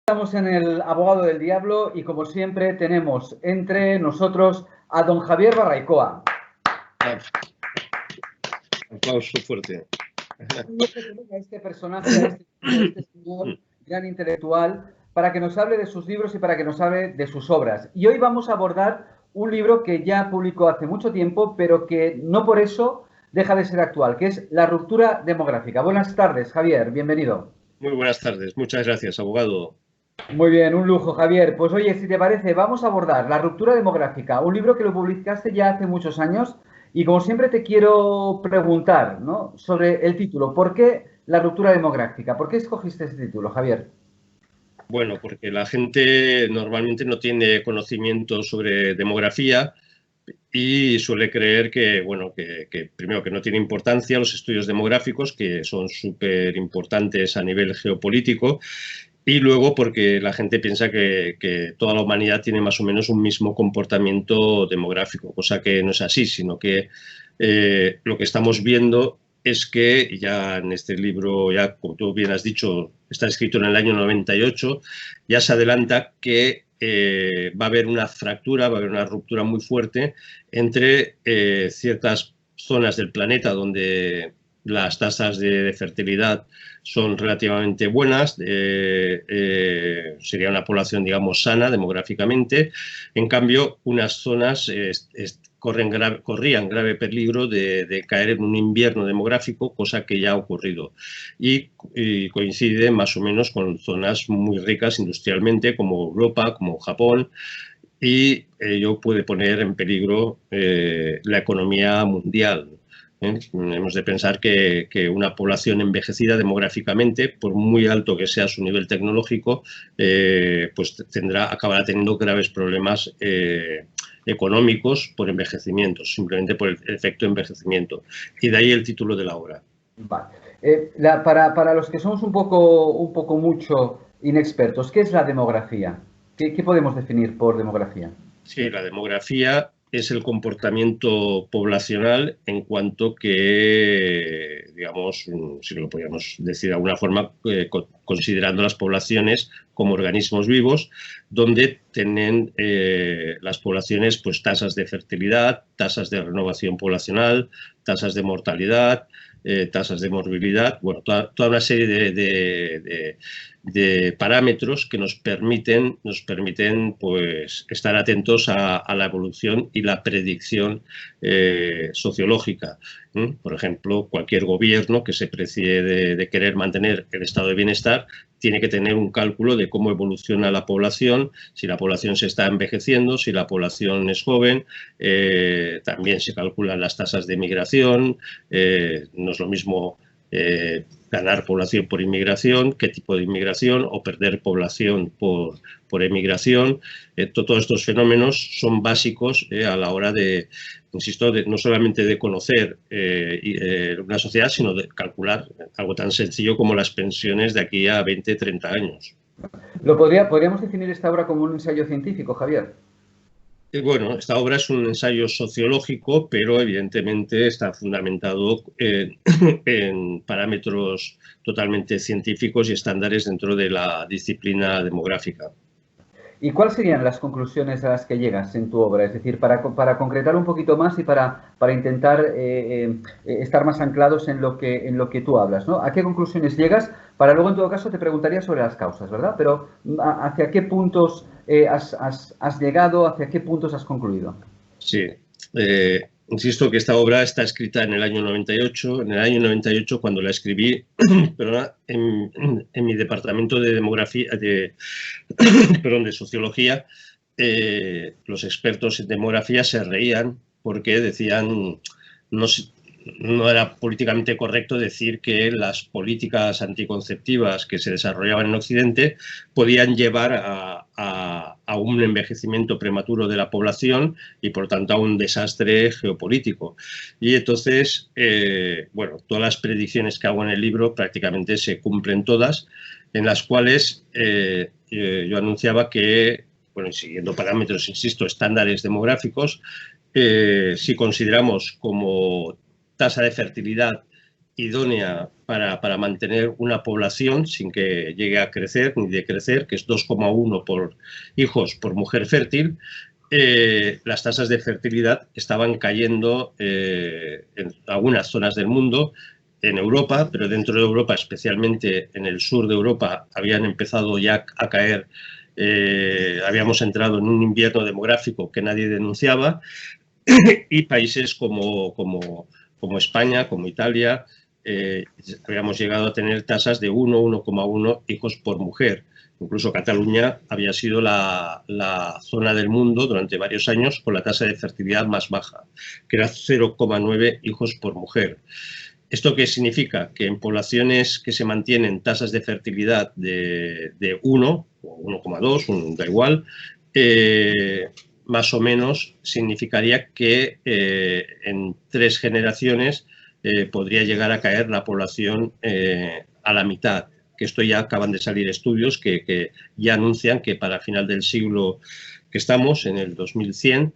Estamos en el Abogado del Diablo y, como siempre, tenemos entre nosotros a don Javier Barraicoa. Aplauso fuerte. Este personaje, este señor, gran intelectual, para que nos hable de sus libros y para que nos hable de sus obras. Y hoy vamos a abordar un libro que ya publicó hace mucho tiempo, pero que no por eso deja de ser actual, que es La ruptura demográfica. Buenas tardes, Javier, bienvenido. Muy buenas tardes, muchas gracias, abogado. Muy bien, un lujo, Javier. Pues oye, si te parece, vamos a abordar La ruptura demográfica, un libro que lo publicaste ya hace muchos años y como siempre te quiero preguntar, ¿no?, sobre el título. ¿Por qué La ruptura demográfica? ¿Por qué escogiste ese título, Javier? Bueno, porque la gente normalmente no tiene conocimiento sobre demografía y suele creer que, bueno, que primero que no tiene importancia los estudios demográficos, que son súper importantes a nivel geopolítico, y luego porque la gente piensa que toda la humanidad tiene más o menos un mismo comportamiento demográfico, cosa que no es así, sino que lo que estamos viendo es que ya en este libro, ya como tú bien has dicho, está escrito en el año 98, ya se adelanta que va a haber una fractura, va a haber una ruptura muy fuerte entre ciertas zonas del planeta donde las tasas de fertilidad son relativamente buenas, sería una población, digamos, sana demográficamente. En cambio, unas zonas corrían grave peligro de caer en un invierno demográfico, cosa que ya ha ocurrido. Y coincide más o menos con zonas muy ricas industrialmente, como Europa, como Japón, y ello puede poner en peligro la economía mundial. Hemos de pensar que una población envejecida demográficamente, por muy alto que sea su nivel tecnológico, pues acabará teniendo graves problemas económicos por envejecimiento, simplemente por el efecto envejecimiento. Y de ahí el título de la obra. Vale. Para los que somos un poco mucho inexpertos, ¿qué es la demografía? ¿Qué podemos definir por demografía? Sí, la demografía es el comportamiento poblacional en cuanto que, digamos, si lo podríamos decir de alguna forma, considerando las poblaciones como organismos vivos, donde tienen las poblaciones pues tasas de fertilidad, tasas de renovación poblacional, tasas de mortalidad, tasas de morbilidad, bueno, toda una serie de parámetros que nos permiten pues, estar atentos a la evolución y la predicción sociológica. Por ejemplo, cualquier gobierno que se precie de querer mantener el estado de bienestar tiene que tener un cálculo de cómo evoluciona la población, si la población se está envejeciendo, si la población es joven, también se calculan las tasas de migración, no es lo mismo ganar población por inmigración, qué tipo de inmigración, o perder población por emigración. Todos estos fenómenos son básicos a la hora de, insisto, no solamente de conocer una sociedad, sino de calcular algo tan sencillo como las pensiones de aquí a 20, 30 años. ¿Podríamos definir esta obra como un ensayo científico, Javier? Bueno, esta obra es un ensayo sociológico, pero evidentemente está fundamentado en parámetros totalmente científicos y estándares dentro de la disciplina demográfica. ¿Y cuáles serían las conclusiones a las que llegas en tu obra? Es decir, para concretar un poquito más y para intentar estar más anclados en lo que tú hablas, ¿no? ¿A qué conclusiones llegas? Para luego, en todo caso, te preguntaría sobre las causas, ¿verdad? Pero ¿hacia qué puntos has llegado? ¿Hacia qué puntos has concluido? Sí. Insisto que esta obra está escrita en el año 98. En el año 98, cuando la escribí, en mi departamento de demografía, de sociología, los expertos en demografía se reían porque decían no era políticamente correcto decir que las políticas anticonceptivas que se desarrollaban en Occidente podían llevar a un envejecimiento prematuro de la población y, por tanto, a un desastre geopolítico. Y entonces, bueno, todas las predicciones que hago en el libro prácticamente se cumplen todas, en las cuales yo anunciaba que, bueno, siguiendo parámetros, insisto, estándares demográficos, si consideramos como tasa de fertilidad idónea para mantener una población sin que llegue a crecer ni decrecer, que es 2,1 por hijos por mujer fértil, las tasas de fertilidad estaban cayendo en algunas zonas del mundo, en Europa, pero dentro de Europa, especialmente en el sur de Europa, habían empezado ya a caer, habíamos entrado en un invierno demográfico que nadie denunciaba, y países como España, como Italia, habíamos llegado a tener tasas de 1,1 hijos por mujer. Incluso Cataluña había sido la zona del mundo durante varios años con la tasa de fertilidad más baja, que era 0,9 hijos por mujer. ¿Esto qué significa? Que en poblaciones que se mantienen tasas de fertilidad de 1 o 1,2, da igual, más o menos significaría que en 3 generaciones podría llegar a caer la población a la mitad. Que esto ya acaban de salir estudios que ya anuncian que para final del siglo que estamos, en el 2100,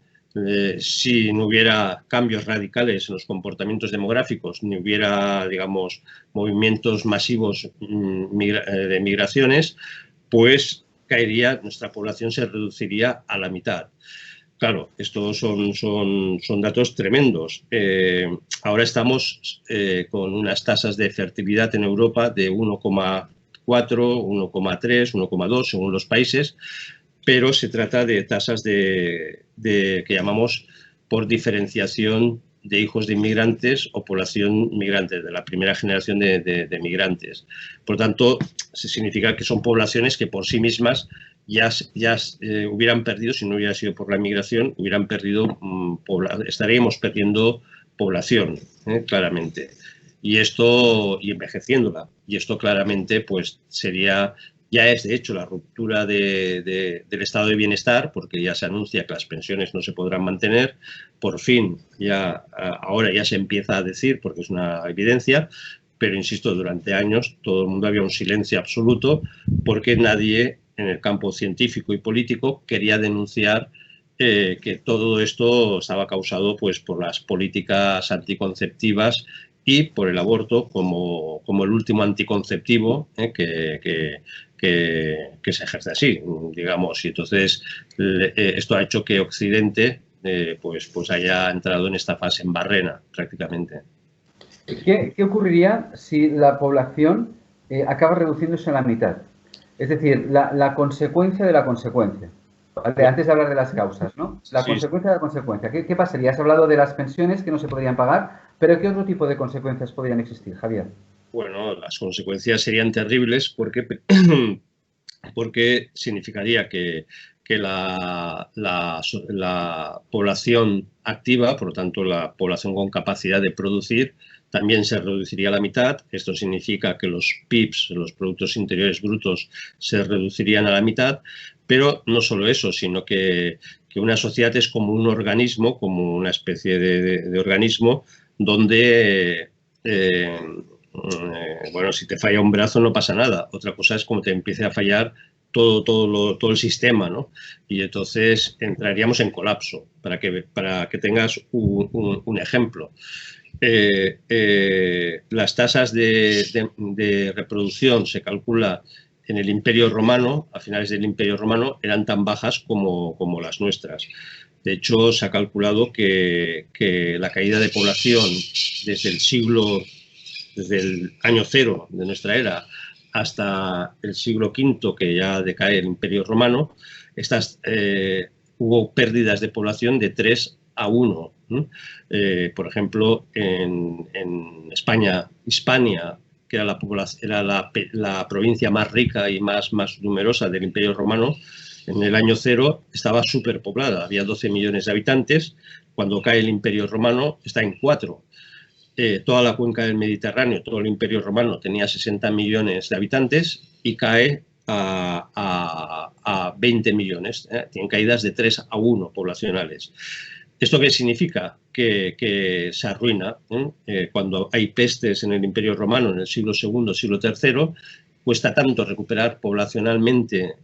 si no hubiera cambios radicales en los comportamientos demográficos, ni hubiera, digamos, movimientos masivos de migraciones, pues caería, nuestra población se reduciría a la mitad. Claro, estos son datos tremendos. Ahora estamos con unas tasas de fertilidad en Europa de 1,4, 1,3, 1,2 según los países, pero se trata de tasas que llamamos por diferenciación de hijos de inmigrantes o población migrante, de la primera generación de migrantes. Por tanto, significa que son poblaciones que por sí mismas ya hubieran perdido, si no hubiera sido por la migración, hubieran perdido, estaríamos perdiendo población, claramente. Y envejeciéndola. Y esto claramente pues sería, ya es de hecho la ruptura del estado de bienestar, porque ya se anuncia que las pensiones no se podrán mantener. Por fin, ahora ya se empieza a decir, porque es una evidencia, pero insisto, durante años todo el mundo había un silencio absoluto porque nadie en el campo científico y político quería denunciar que todo esto estaba causado pues, por las políticas anticonceptivas y por el aborto como el último anticonceptivo que se ejerce así, digamos. Y entonces esto ha hecho que Occidente pues haya entrado en esta fase en barrena, prácticamente. ¿Qué ocurriría si la población acaba reduciéndose a la mitad? Es decir, la consecuencia de la consecuencia. ¿Vale? Antes de hablar de las causas, ¿no? La consecuencia de la consecuencia. ¿Qué pasaría? Has hablado de las pensiones que no se podrían pagar, pero ¿qué otro tipo de consecuencias podrían existir, Javier? Bueno, las consecuencias serían terribles porque significaría que la población activa, por lo tanto la población con capacidad de producir, también se reduciría a la mitad. Esto significa que los PIBs, los Productos Interiores Brutos, se reducirían a la mitad. Pero no solo eso, sino que una sociedad es como un organismo, como una especie de organismo donde, bueno, si te falla un brazo no pasa nada. Otra cosa es como te empiece a fallar todo el sistema, ¿no? Y entonces entraríamos en colapso. Para que tengas un ejemplo. Las tasas de reproducción se calcula en el Imperio Romano, a finales del Imperio Romano, eran tan bajas como las nuestras. De hecho, se ha calculado que la caída de población desde el año 0 de nuestra era hasta el siglo V, que ya decae el Imperio Romano, hubo pérdidas de población de 3-1. Por ejemplo, en España, Hispania, que era la provincia más rica y más numerosa del Imperio Romano, en el año 0 estaba superpoblada, había 12 millones de habitantes. Cuando cae el Imperio Romano está en 4. Toda la cuenca del Mediterráneo, todo el Imperio Romano tenía 60 millones de habitantes y cae a 20 millones. Tienen caídas de 3-1 poblacionales. ¿Esto qué significa? Que se arruina. Cuando hay pestes en el Imperio Romano en el siglo II, siglo III, cuesta tanto recuperar poblacionalmente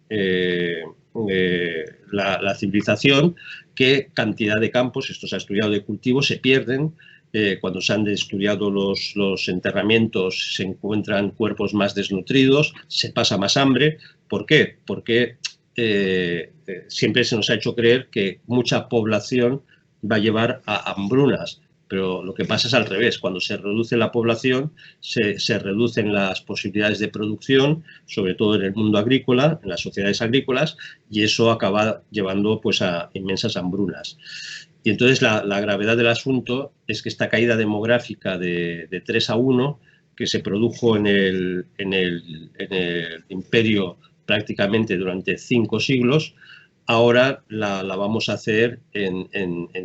la civilización que cantidad de campos, esto se ha estudiado, de cultivos, se pierden cuando se han estudiado los enterramientos, se encuentran cuerpos más desnutridos, se pasa más hambre. ¿Por qué? Porque siempre se nos ha hecho creer que mucha población va a llevar a hambrunas, pero lo que pasa es al revés. Cuando se reduce la población, se reducen las posibilidades de producción, sobre todo en el mundo agrícola, en las sociedades agrícolas, y eso acaba llevando pues, a inmensas hambrunas. Y entonces la gravedad del asunto es que esta caída demográfica de 3-1, que se produjo en el imperio prácticamente durante 5 siglos, ahora la vamos a hacer en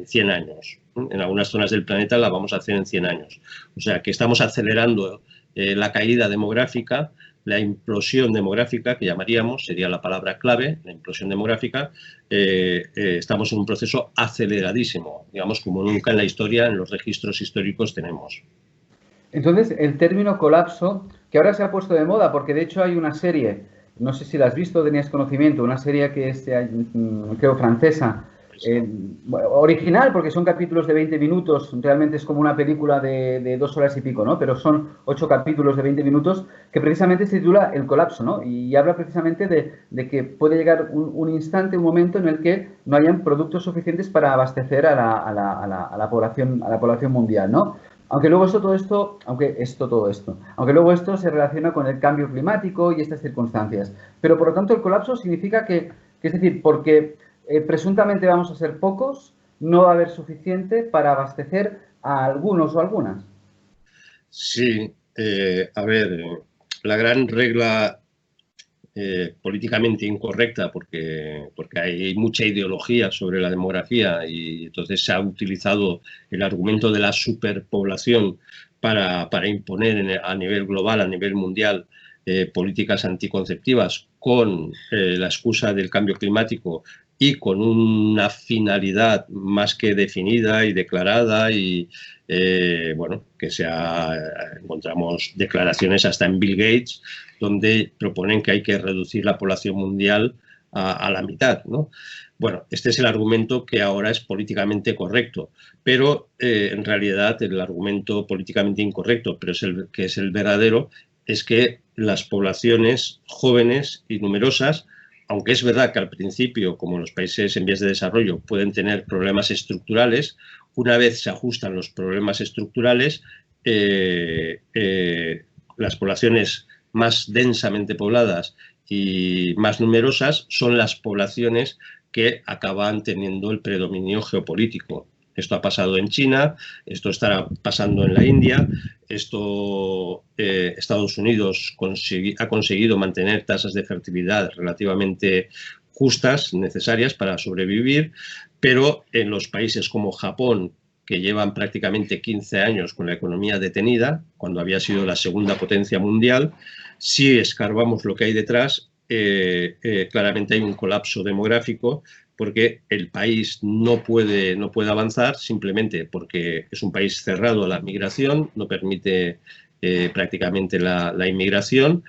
100 años. En algunas zonas del planeta la vamos a hacer en 100 años. O sea que estamos acelerando la caída demográfica, la implosión demográfica, que llamaríamos, sería la palabra clave, la implosión demográfica. Estamos en un proceso aceleradísimo, digamos, como nunca en la historia, en los registros históricos tenemos. Entonces, el término colapso, que ahora se ha puesto de moda, porque de hecho hay una serie, no sé si la has visto, tenías conocimiento, una serie que es, creo, francesa, original, porque son capítulos de 20 minutos, realmente es como una película de 2 horas y pico, ¿no? Pero son 8 capítulos de 20 minutos que precisamente se titula El colapso, ¿no? Y habla precisamente de que puede llegar un instante, un momento en el que no hayan productos suficientes para abastecer a la población mundial, ¿no? Aunque luego todo esto se relaciona con el cambio climático y estas circunstancias. Pero por lo tanto el colapso significa que es decir, porque presuntamente vamos a ser pocos, no va a haber suficiente para abastecer a algunos o algunas. Sí, a ver, la gran regla políticamente incorrecta, porque hay mucha ideología sobre la demografía y entonces se ha utilizado el argumento de la superpoblación para imponer a nivel global, a nivel mundial, políticas anticonceptivas con la excusa del cambio climático y con una finalidad más que definida y declarada y bueno, que encontramos declaraciones hasta en Bill Gates donde proponen que hay que reducir la población mundial a la mitad, ¿no? Bueno, este es el argumento que ahora es políticamente correcto, pero en realidad el argumento políticamente incorrecto, pero que es el verdadero, es que las poblaciones jóvenes y numerosas, aunque es verdad que al principio, como los países en vías de desarrollo, pueden tener problemas estructurales, una vez se ajustan los problemas estructurales, las poblaciones más densamente pobladas y más numerosas son las poblaciones que acaban teniendo el predominio geopolítico. Esto ha pasado en China, esto estará pasando en la India, Estados Unidos ha conseguido mantener tasas de fertilidad relativamente justas, necesarias para sobrevivir, pero en los países como Japón, que llevan prácticamente 15 años con la economía detenida, cuando había sido la segunda potencia mundial, si escarbamos lo que hay detrás, claramente hay un colapso demográfico porque el país no puede avanzar simplemente porque es un país cerrado a la migración, no permite prácticamente la inmigración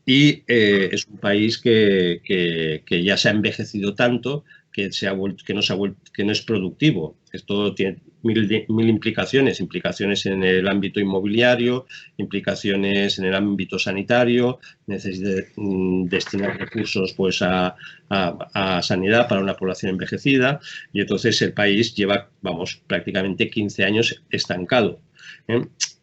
y es un país que ya se ha envejecido tanto que no es productivo. Esto tiene mil implicaciones en el ámbito inmobiliario, implicaciones en el ámbito sanitario, necesidad de destinar recursos pues, a sanidad para una población envejecida y entonces el país lleva, prácticamente 15 años estancado.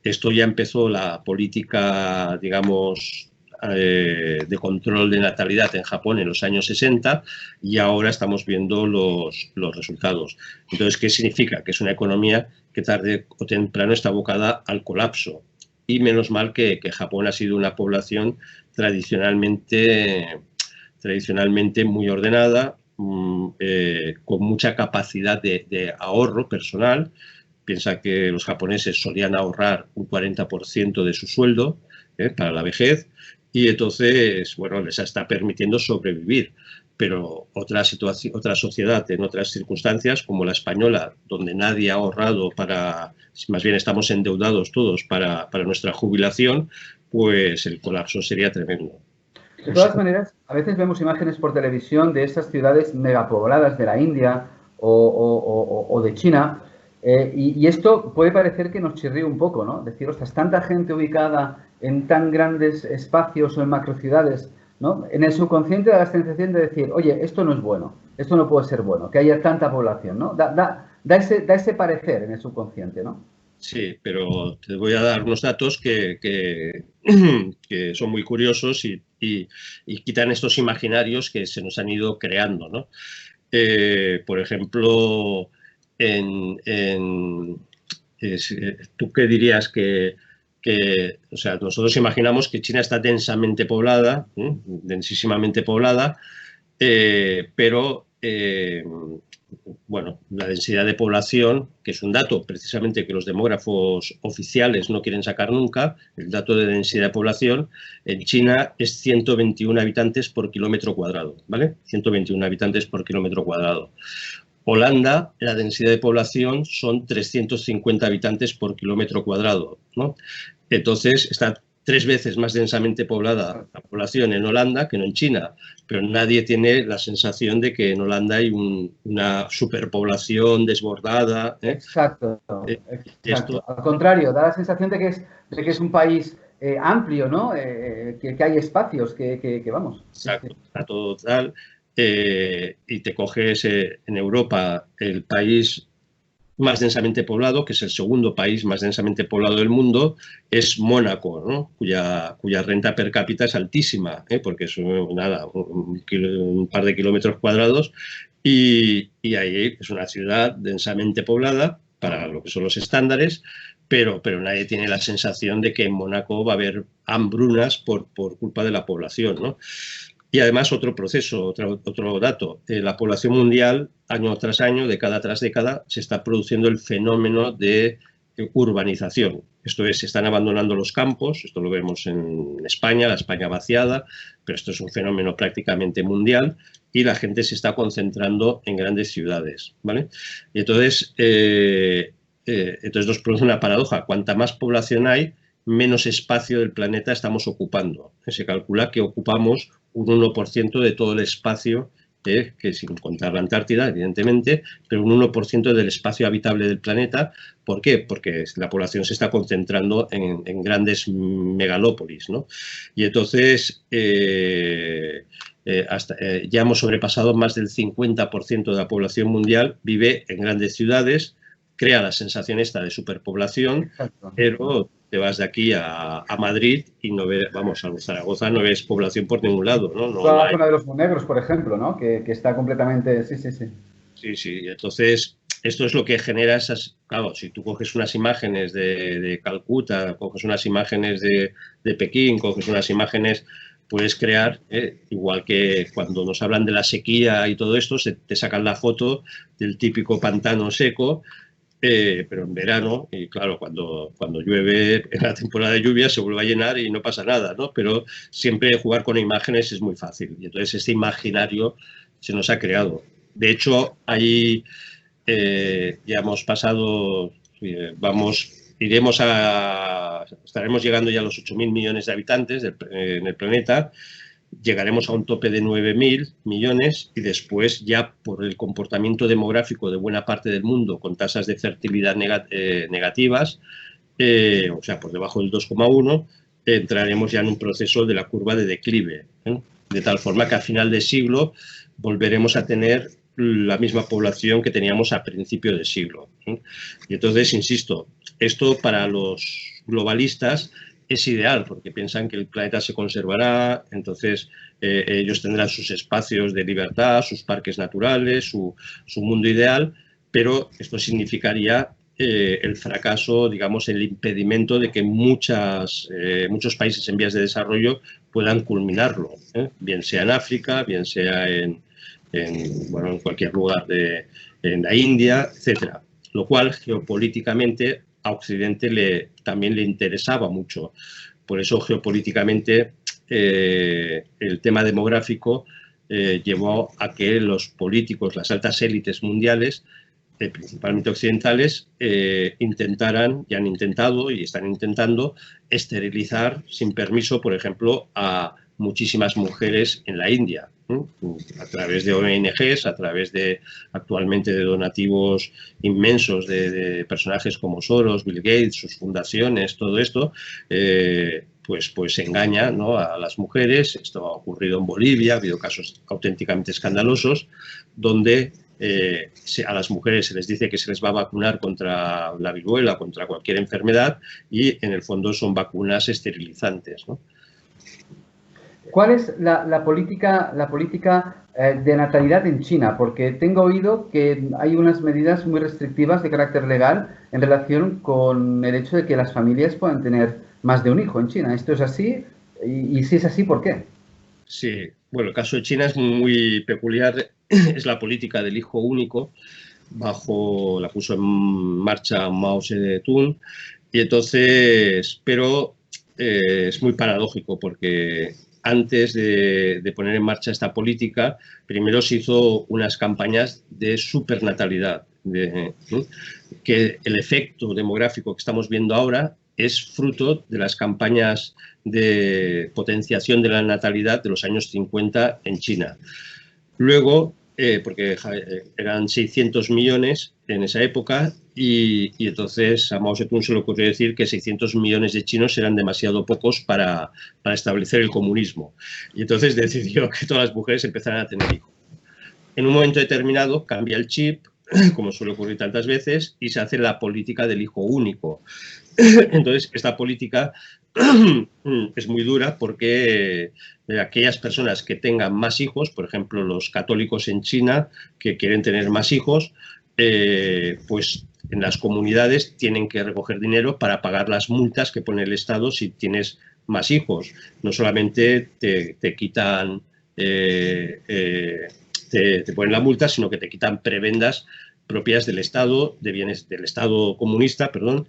Esto ya empezó la política, digamos, de control de natalidad en Japón en los años 60 y ahora estamos viendo los resultados. Entonces, ¿qué significa? Que es una economía que tarde o temprano está abocada al colapso. Y menos mal que Japón ha sido una población tradicionalmente muy ordenada, con mucha capacidad de ahorro personal. Piensa que los japoneses solían ahorrar un 40% de su sueldo para la vejez. Y entonces, bueno, les está permitiendo sobrevivir. Pero otra sociedad en otras circunstancias, como la española, donde nadie ha ahorrado más bien estamos endeudados todos para nuestra jubilación, pues el colapso sería tremendo. De todas maneras, a veces vemos imágenes por televisión de esas ciudades megapobladas de la India o de China Y esto puede parecer que nos chirría un poco, ¿no? Decir, ostras, tanta gente ubicada en tan grandes espacios o en macrociudades, ¿no? En el subconsciente da la sensación de decir, oye, esto no es bueno, esto no puede ser bueno, que haya tanta población, ¿no? Da ese parecer en el subconsciente, ¿no? Sí, pero te voy a dar unos datos que son muy curiosos y quitan estos imaginarios que se nos han ido creando, ¿no? Por ejemplo, ¿tú qué dirías o sea, nosotros imaginamos que China está densamente poblada, densísimamente poblada, pero bueno, la densidad de población, que es un dato precisamente que los demógrafos oficiales no quieren sacar nunca, el dato de densidad de población en China es 121 habitantes por kilómetro cuadrado, ¿vale? 121 habitantes por kilómetro cuadrado. Holanda, la densidad de población son 350 habitantes por kilómetro cuadrado, ¿no? Entonces, está 3 veces más densamente poblada la población en Holanda que no en China, pero nadie tiene la sensación de que en Holanda hay una superpoblación desbordada. Exacto, Esto, exacto. Al contrario, da la sensación de que es un país amplio, ¿no? Que hay espacios, que vamos. exacto, está todo tal. Y te coges en Europa el país más densamente poblado, que es el segundo país más densamente poblado del mundo, es Mónaco, ¿no? cuya renta per cápita es altísima, porque es nada, un par de kilómetros cuadrados, y ahí es una ciudad densamente poblada para lo que son los estándares, pero nadie tiene la sensación de que en Mónaco va a haber hambrunas por culpa de la población, ¿no? Y además otro proceso, otro dato, la población mundial año tras año, década tras década, se está produciendo el fenómeno de urbanización. Esto es, se están abandonando los campos, esto lo vemos en España, la España vaciada, pero esto es un fenómeno prácticamente mundial y la gente se está concentrando en grandes ciudades, ¿vale? Y entonces nos produce una paradoja. Cuanta más población hay, menos espacio del planeta estamos ocupando. Se calcula que ocupamos un 1% de todo el espacio, que sin contar la Antártida, evidentemente, pero un 1% del espacio habitable del planeta. ¿Por qué? Porque la población se está concentrando en grandes megalópolis, ¿no? Y entonces ya hemos sobrepasado más del 50% de la población mundial, vive en grandes ciudades, crea la sensación esta de superpoblación, exacto, pero te vas de aquí a Madrid y no ves, vamos, a Zaragoza no ves población por ningún lado, ¿no? Toda la zona de los Monegros, por ejemplo, ¿no? Que está completamente... Sí, sí, sí. Sí, sí. Entonces, esto es lo que genera esas... Claro, si tú coges unas imágenes de Calcuta, coges unas imágenes de Pekín, coges unas imágenes, puedes crear, igual que cuando nos hablan de la sequía y todo esto, te sacan la foto del típico pantano seco, pero en verano, y claro, cuando llueve en la temporada de lluvia se vuelve a llenar y no pasa nada, ¿no? Pero siempre jugar con imágenes es muy fácil y entonces este imaginario se nos ha creado. De hecho, ahí ya hemos pasado, estaremos llegando ya a los 8.000 millones de habitantes en el planeta. Llegaremos a un tope de 9.000 millones y después ya por el comportamiento demográfico de buena parte del mundo con tasas de fertilidad negativas, o sea, por debajo del 2,1, entraremos ya en un proceso de la curva de declive, de tal forma que a final de siglo volveremos a tener la misma población que teníamos a principio de siglo. Y entonces, insisto, esto para los globalistas es ideal porque piensan que el planeta se conservará, entonces ellos tendrán sus espacios de libertad, sus parques naturales, su mundo ideal, pero esto significaría el fracaso, digamos, el impedimento de que muchos países en vías de desarrollo puedan culminarlo, bien sea en África, bien sea en cualquier lugar en la India, etcétera. Lo cual geopolíticamente a Occidente también le interesaba mucho. Por eso geopolíticamente el tema demográfico llevó a que los políticos, las altas élites mundiales, principalmente occidentales, intentaran, y han intentado y están intentando esterilizar sin permiso, por ejemplo, a muchísimas mujeres en la India, a través de ONGs, a través de actualmente de donativos inmensos de personajes como Soros, Bill Gates, sus fundaciones, todo esto, pues engaña, ¿no?, a las mujeres. Esto ha ocurrido en Bolivia, ha habido casos auténticamente escandalosos donde a las mujeres se les dice que se les va a vacunar contra la viruela, contra cualquier enfermedad, y en el fondo son vacunas esterilizantes, ¿no? ¿Cuál es la política de natalidad en China? Porque tengo oído que hay unas medidas muy restrictivas de carácter legal en relación con el hecho de que las familias puedan tener más de un hijo en China. ¿Esto es así? Y si es así, ¿por qué? Sí, bueno, el caso de China es muy peculiar. Es la política del hijo único, la puso en marcha Mao Zedong, y entonces, pero es muy paradójico porque antes de poner en marcha esta política, primero se hizo unas campañas de supernatalidad, que el efecto demográfico que estamos viendo ahora es fruto de las campañas de potenciación de la natalidad de los años 50 en China. Luego, porque eran 600 millones en esa época, y entonces a Mao Zedong se le ocurrió decir que 600 millones de chinos eran demasiado pocos para establecer el comunismo. Y entonces decidió que todas las mujeres empezaran a tener hijos. En un momento determinado cambia el chip, como suele ocurrir tantas veces, y se hace la política del hijo único. Entonces, esta política es muy dura porque aquellas personas que tengan más hijos, por ejemplo, los católicos en China que quieren tener más hijos, pues en las comunidades tienen que recoger dinero para pagar las multas que pone el Estado si tienes más hijos. No solamente te quitan, te ponen la multa, sino que te quitan prebendas propias del Estado, de bienes del Estado comunista, perdón,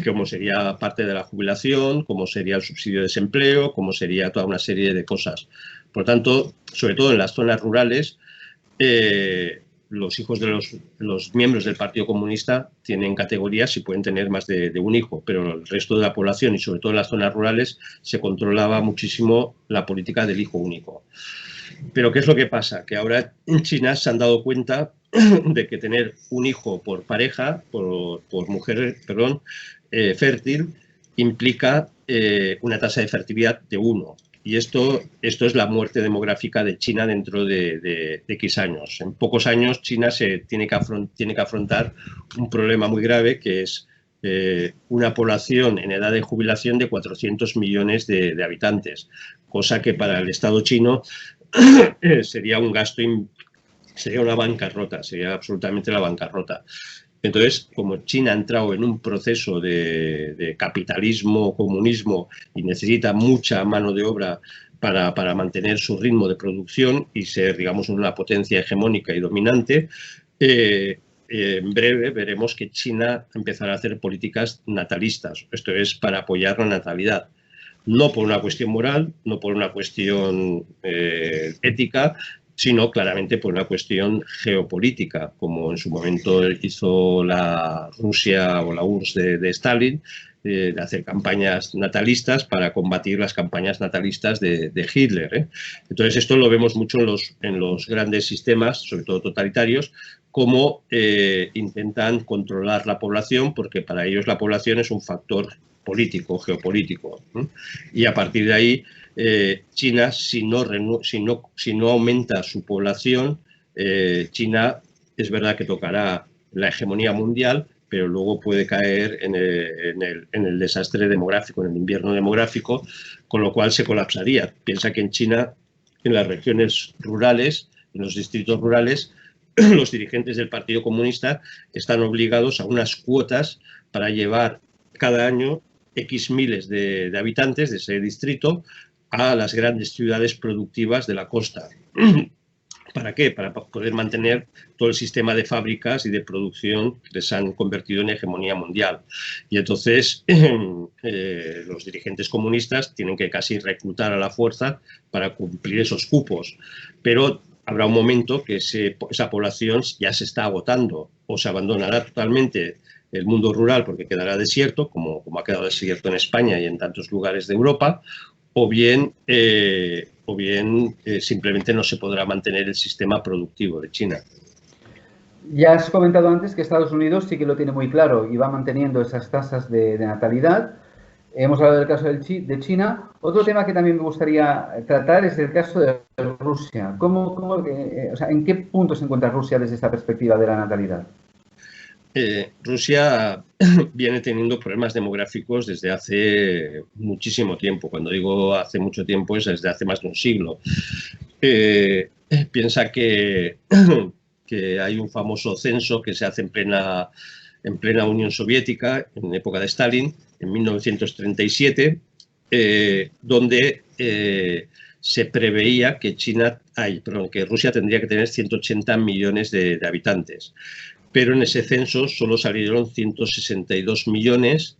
como sería parte de la jubilación, como sería el subsidio de desempleo, como sería toda una serie de cosas. Por lo tanto, sobre todo en las zonas rurales, los hijos de los miembros del Partido Comunista tienen categorías y pueden tener más de un hijo, pero el resto de la población, y sobre todo en las zonas rurales, se controlaba muchísimo la política del hijo único. Pero ¿qué es lo que pasa? Que ahora en China se han dado cuenta de que tener un hijo por pareja, por mujer, perdón, fértil, implica una tasa de fertilidad de 1. Y esto es la muerte demográfica de China dentro de X años. En pocos años China tiene que afrontar un problema muy grave, que es una población en edad de jubilación de 400 millones de habitantes, cosa que para el Estado chino sería un gasto, sería una bancarrota, sería absolutamente la bancarrota. Entonces, como China ha entrado en un proceso de capitalismo, comunismo, y necesita mucha mano de obra para mantener su ritmo de producción y ser, digamos, una potencia hegemónica y dominante, en breve veremos que China empezará a hacer políticas natalistas. Esto es para apoyar la natalidad. No por una cuestión moral, no por una cuestión ética, sino claramente por una cuestión geopolítica, como en su momento hizo la Rusia o la URSS de Stalin, de hacer campañas natalistas para combatir las campañas natalistas de Hitler. Entonces, esto lo vemos mucho en los grandes sistemas, sobre todo totalitarios, cómo intentan controlar la población, porque para ellos la población es un factor político, geopolítico. Y a partir de ahí, China, si no aumenta su población, China es verdad que tocará la hegemonía mundial, pero luego puede caer en el desastre demográfico, en el invierno demográfico, con lo cual se colapsaría. Piensa que en China, en las regiones rurales, en los distritos rurales, los dirigentes del Partido Comunista están obligados a unas cuotas para llevar cada año X miles de habitantes de ese distrito a las grandes ciudades productivas de la costa. ¿Para qué? Para poder mantener todo el sistema de fábricas y de producción que les han convertido en hegemonía mundial. Y entonces los dirigentes comunistas tienen que casi reclutar a la fuerza para cumplir esos cupos. Pero habrá un momento que esa población ya se está agotando, o se abandonará totalmente el mundo rural porque quedará desierto, como ha quedado desierto en España y en tantos lugares de Europa, o bien simplemente no se podrá mantener el sistema productivo de China. Ya has comentado antes que Estados Unidos sí que lo tiene muy claro y va manteniendo esas tasas de natalidad. Hemos hablado del caso de China. Otro tema que también me gustaría tratar es el caso de Rusia. O sea, ¿en qué punto se encuentra Rusia desde esta perspectiva de la natalidad? Rusia viene teniendo problemas demográficos desde hace muchísimo tiempo. Cuando digo hace mucho tiempo es desde hace más de un siglo. Piensa que hay un famoso censo que se hace en plena Unión Soviética, en época de Stalin, en 1937, donde se preveía que Rusia tendría que tener 180 millones de habitantes. Pero en ese censo solo salieron 162 millones,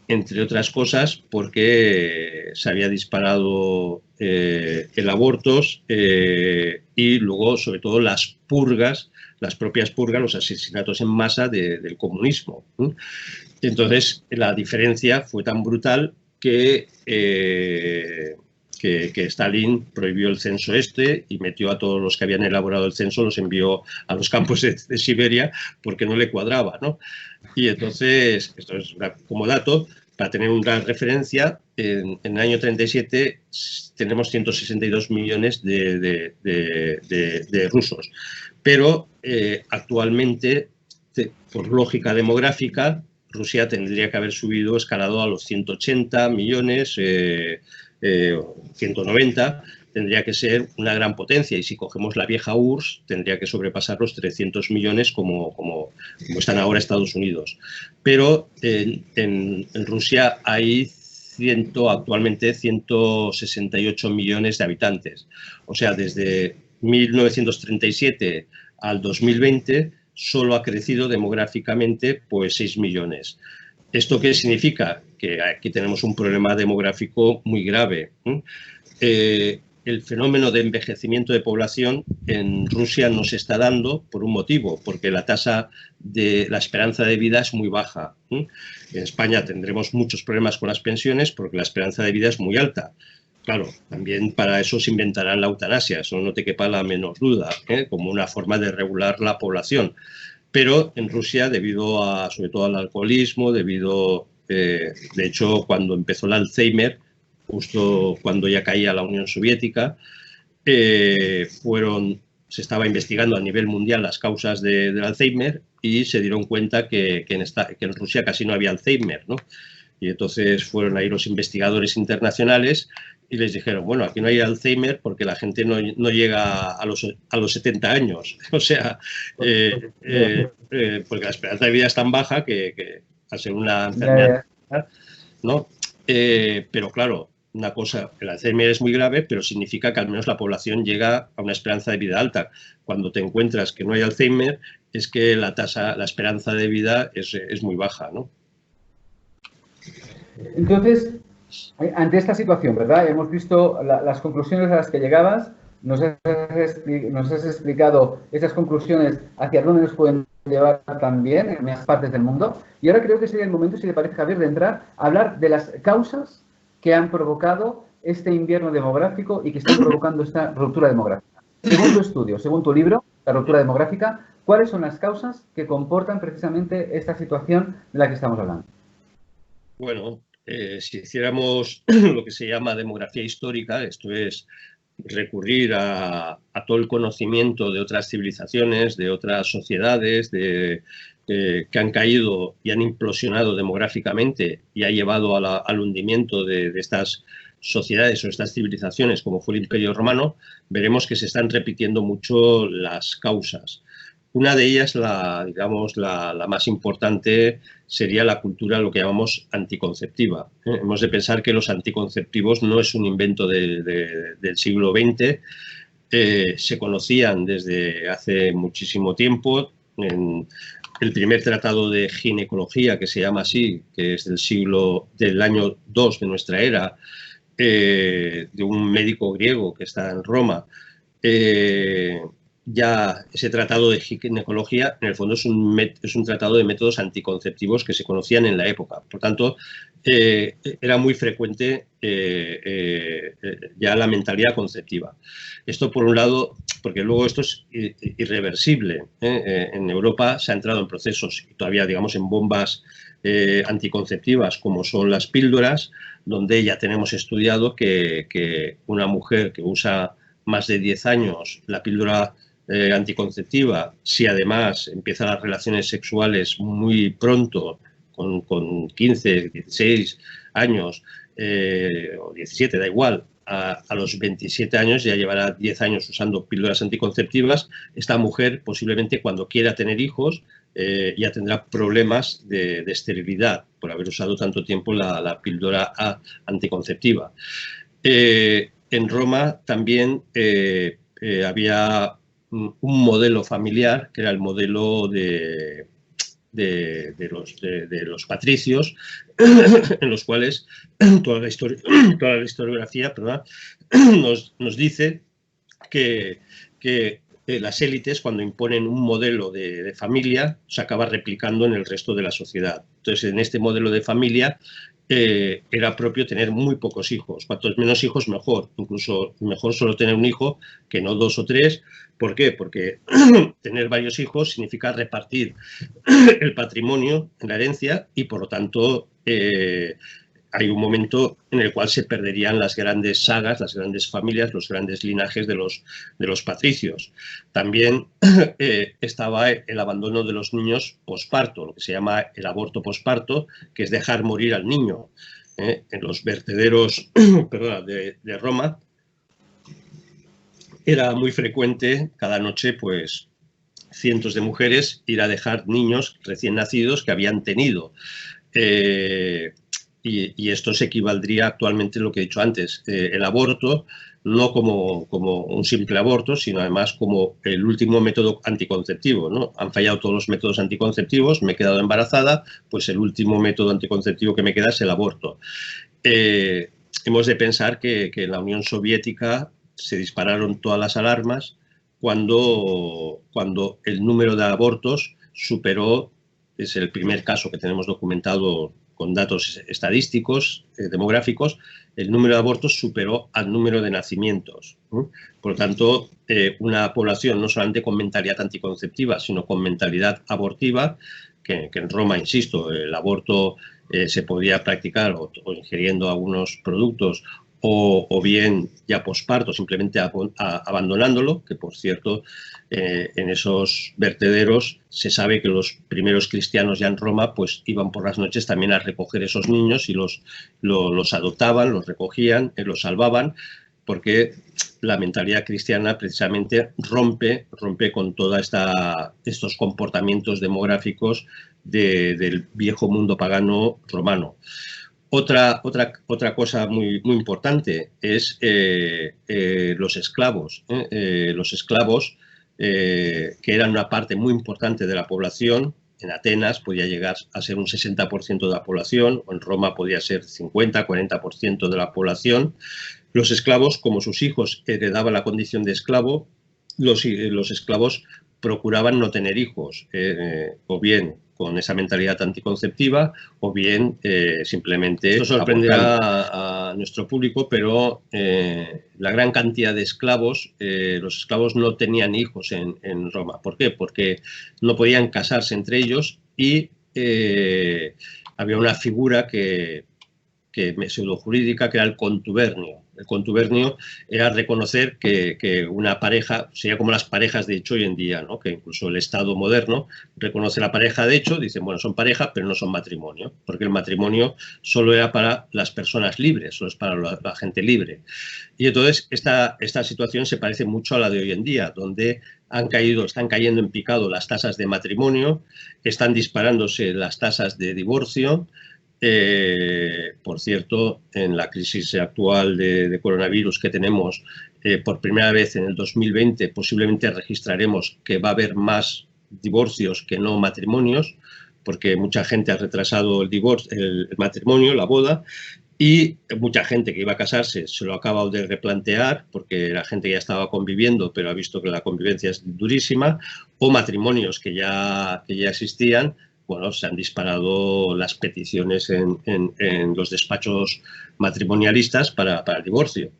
entre otras cosas porque se había disparado el abortos y luego, sobre todo, las propias purgas, los asesinatos en masa del comunismo. Entonces, la diferencia fue tan brutal que Stalin prohibió el censo y metió a todos los que habían elaborado el censo, los envió a los campos de Siberia porque no le cuadraba, ¿no? Y entonces, esto es como dato, para tener una referencia, en el año 37 tenemos 162 millones de rusos. Pero actualmente, por lógica demográfica, Rusia tendría que haber escalado a los 180 millones, 190, tendría que ser una gran potencia. Y si cogemos la vieja URSS, tendría que sobrepasar los 300 millones como están ahora Estados Unidos. Pero en Rusia hay actualmente 168 millones de habitantes. O sea, desde 1937 al 2020 solo ha crecido demográficamente pues 6 millones. ¿Esto qué significa? Que aquí tenemos un problema demográfico muy grave. El fenómeno de envejecimiento de población en Rusia no se está dando por un motivo, porque la esperanza de vida es muy baja. En España tendremos muchos problemas con las pensiones porque la esperanza de vida es muy alta. Claro, también para eso se inventarán la eutanasia, eso no te quepa la menor duda, como una forma de regular la población. Pero en Rusia, sobre todo al alcoholismo, de hecho, cuando empezó el Alzheimer, justo cuando ya caía la Unión Soviética, se estaba investigando a nivel mundial las causas del Alzheimer y se dieron cuenta que en Rusia casi no había Alzheimer, ¿no? Y entonces fueron ahí los investigadores internacionales y les dijeron, bueno, aquí no hay Alzheimer porque la gente no llega a los 70 años. O sea, porque la esperanza de vida es tan baja que al ser una enfermedad, ¿no? Pero claro, una cosa, el Alzheimer es muy grave, pero significa que al menos la población llega a una esperanza de vida alta. Cuando te encuentras que no hay Alzheimer, es que la esperanza de vida es muy baja, ¿no? Entonces, ante esta situación, ¿verdad? Hemos visto las conclusiones a las que llegabas, nos has explicado esas conclusiones hacia dónde nos pueden llevar también en más partes del mundo. Y ahora creo que sería el momento, si te parece, Javier, de entrar a hablar de las causas que han provocado este invierno demográfico y que están provocando esta ruptura demográfica. Según tu estudio, según tu libro, La ruptura demográfica, ¿cuáles son las causas que comportan precisamente esta situación de la que estamos hablando? Bueno, si hiciéramos lo que se llama demografía histórica, esto es recurrir a todo el conocimiento de otras civilizaciones, de otras sociedades, que han caído y han implosionado demográficamente y ha llevado al hundimiento de estas sociedades o estas civilizaciones, como fue el Imperio Romano, veremos que se están repitiendo mucho las causas. Una de ellas, la más importante, sería la cultura, lo que llamamos anticonceptiva. Hemos de pensar que los anticonceptivos no es un invento del siglo XX, se conocían desde hace muchísimo tiempo. En el primer tratado de ginecología, que se llama así, que es del año 2 de nuestra era, de un médico griego que está en Roma, ya ese tratado de ginecología, en el fondo es un tratado de métodos anticonceptivos que se conocían en la época. Por tanto, era muy frecuente ya la mentalidad conceptiva. Esto por un lado, porque luego esto es irreversible. En Europa se ha entrado en procesos, y todavía digamos en bombas anticonceptivas como son las píldoras, donde ya tenemos estudiado que una mujer que usa más de 10 años la píldora anticonceptiva, si además empieza las relaciones sexuales muy pronto, con 15, 16 años o 17, da igual, a los 27 años ya llevará 10 años usando píldoras anticonceptivas. Esta mujer posiblemente cuando quiera tener hijos ya tendrá problemas de esterilidad por haber usado tanto tiempo la píldora anticonceptiva. En Roma también había un modelo familiar, que era el modelo de los patricios, en los cuales toda la historiografía, perdón, nos dice que las élites, cuando imponen un modelo de familia, se acaba replicando en el resto de la sociedad. Entonces, en este modelo de familia era propio tener muy pocos hijos. Cuantos menos hijos, mejor. Incluso mejor solo tener un hijo que no 2 o 3. ¿Por qué? Porque tener varios hijos significa repartir el patrimonio en la herencia y, por lo tanto, hay un momento en el cual se perderían las grandes sagas, las grandes familias, los grandes linajes de los patricios. También estaba el abandono de los niños posparto, lo que se llama el aborto posparto, que es dejar morir al niño. En los vertederos de Roma era muy frecuente cada noche, pues, cientos de mujeres ir a dejar niños recién nacidos que habían tenido. Y esto se equivaldría actualmente a lo que he dicho antes, el aborto, no como un simple aborto, sino además como el último método anticonceptivo, ¿no? Han fallado todos los métodos anticonceptivos, me he quedado embarazada, pues el último método anticonceptivo que me queda es el aborto. Hemos de pensar que en la Unión Soviética se dispararon todas las alarmas cuando el número de abortos superó, es el primer caso que tenemos documentado con datos estadísticos, demográficos, el número de abortos superó al número de nacimientos. Por lo tanto, una población no solamente con mentalidad anticonceptiva, sino con mentalidad abortiva, que en Roma, insisto, el aborto se podía practicar o ingiriendo algunos productos o bien ya posparto, simplemente abandonándolo, que por cierto, en esos vertederos se sabe que los primeros cristianos ya en Roma pues iban por las noches también a recoger esos niños y los adoptaban, los recogían, los salvaban, porque la mentalidad cristiana precisamente rompe con todos estos comportamientos demográficos del viejo mundo pagano romano. Otra cosa muy importante es los esclavos. Los esclavos, que eran una parte muy importante de la población, en Atenas podía llegar a ser un 60% de la población, o en Roma podía ser 50, 40% de la población. Los esclavos, como sus hijos heredaban la condición de esclavo, los esclavos procuraban no tener hijos, o bien con esa mentalidad anticonceptiva, o bien simplemente... Esto sorprenderá a nuestro público, pero la gran cantidad de esclavos, los esclavos no tenían hijos en Roma. ¿Por qué? Porque no podían casarse entre ellos y había una figura que pseudojurídica, que era el contubernio. El contubernio era reconocer que una pareja, sería como las parejas de hecho hoy en día, ¿no? Que incluso el Estado moderno reconoce la pareja de hecho, dicen, bueno, son pareja, pero no son matrimonio, porque el matrimonio solo era para las personas libres, solo es para la gente libre. Y entonces esta situación se parece mucho a la de hoy en día, donde están cayendo en picado las tasas de matrimonio, están disparándose las tasas de divorcio. Por cierto, en la crisis actual de coronavirus que tenemos, por primera vez en el 2020 posiblemente registraremos que va a haber más divorcios que no matrimonios, porque mucha gente ha retrasado el matrimonio, la boda, Y mucha gente que iba a casarse se lo ha acabado de replantear porque la gente ya estaba conviviendo, pero ha visto que la convivencia es durísima, o matrimonios que ya existían. Bueno, se han disparado las peticiones en los despachos matrimonialistas para el divorcio.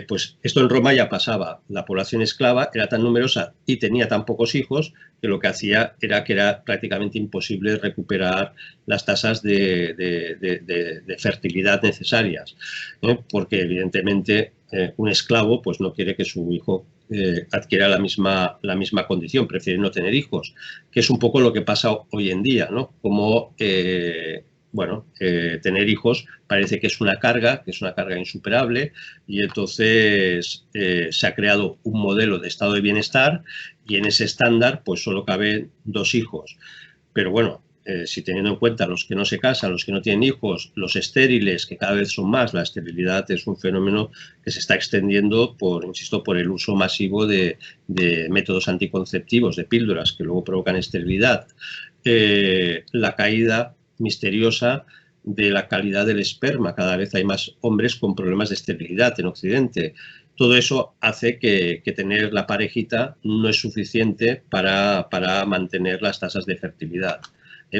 Pues esto en Roma ya pasaba. La población esclava era tan numerosa y tenía tan pocos hijos que lo que hacía era que era prácticamente imposible recuperar las tasas de fertilidad necesarias, porque evidentemente un esclavo pues no quiere que su hijo adquiera la misma condición, prefiere no tener hijos, que es un poco lo que pasa hoy en día, ¿no? Como tener hijos parece que es una carga insuperable, y entonces se ha creado un modelo de estado de bienestar y en ese estándar pues solo caben 2 hijos. Pero bueno, si teniendo en cuenta los que no se casan, los que no tienen hijos, los estériles, que cada vez son más, la esterilidad es un fenómeno que se está extendiendo por el uso masivo de métodos anticonceptivos, de píldoras que luego provocan esterilidad, la caída misteriosa de la calidad del esperma. Cada vez hay más hombres con problemas de esterilidad en Occidente. Todo eso hace que tener la parejita no es suficiente para mantener las tasas de fertilidad.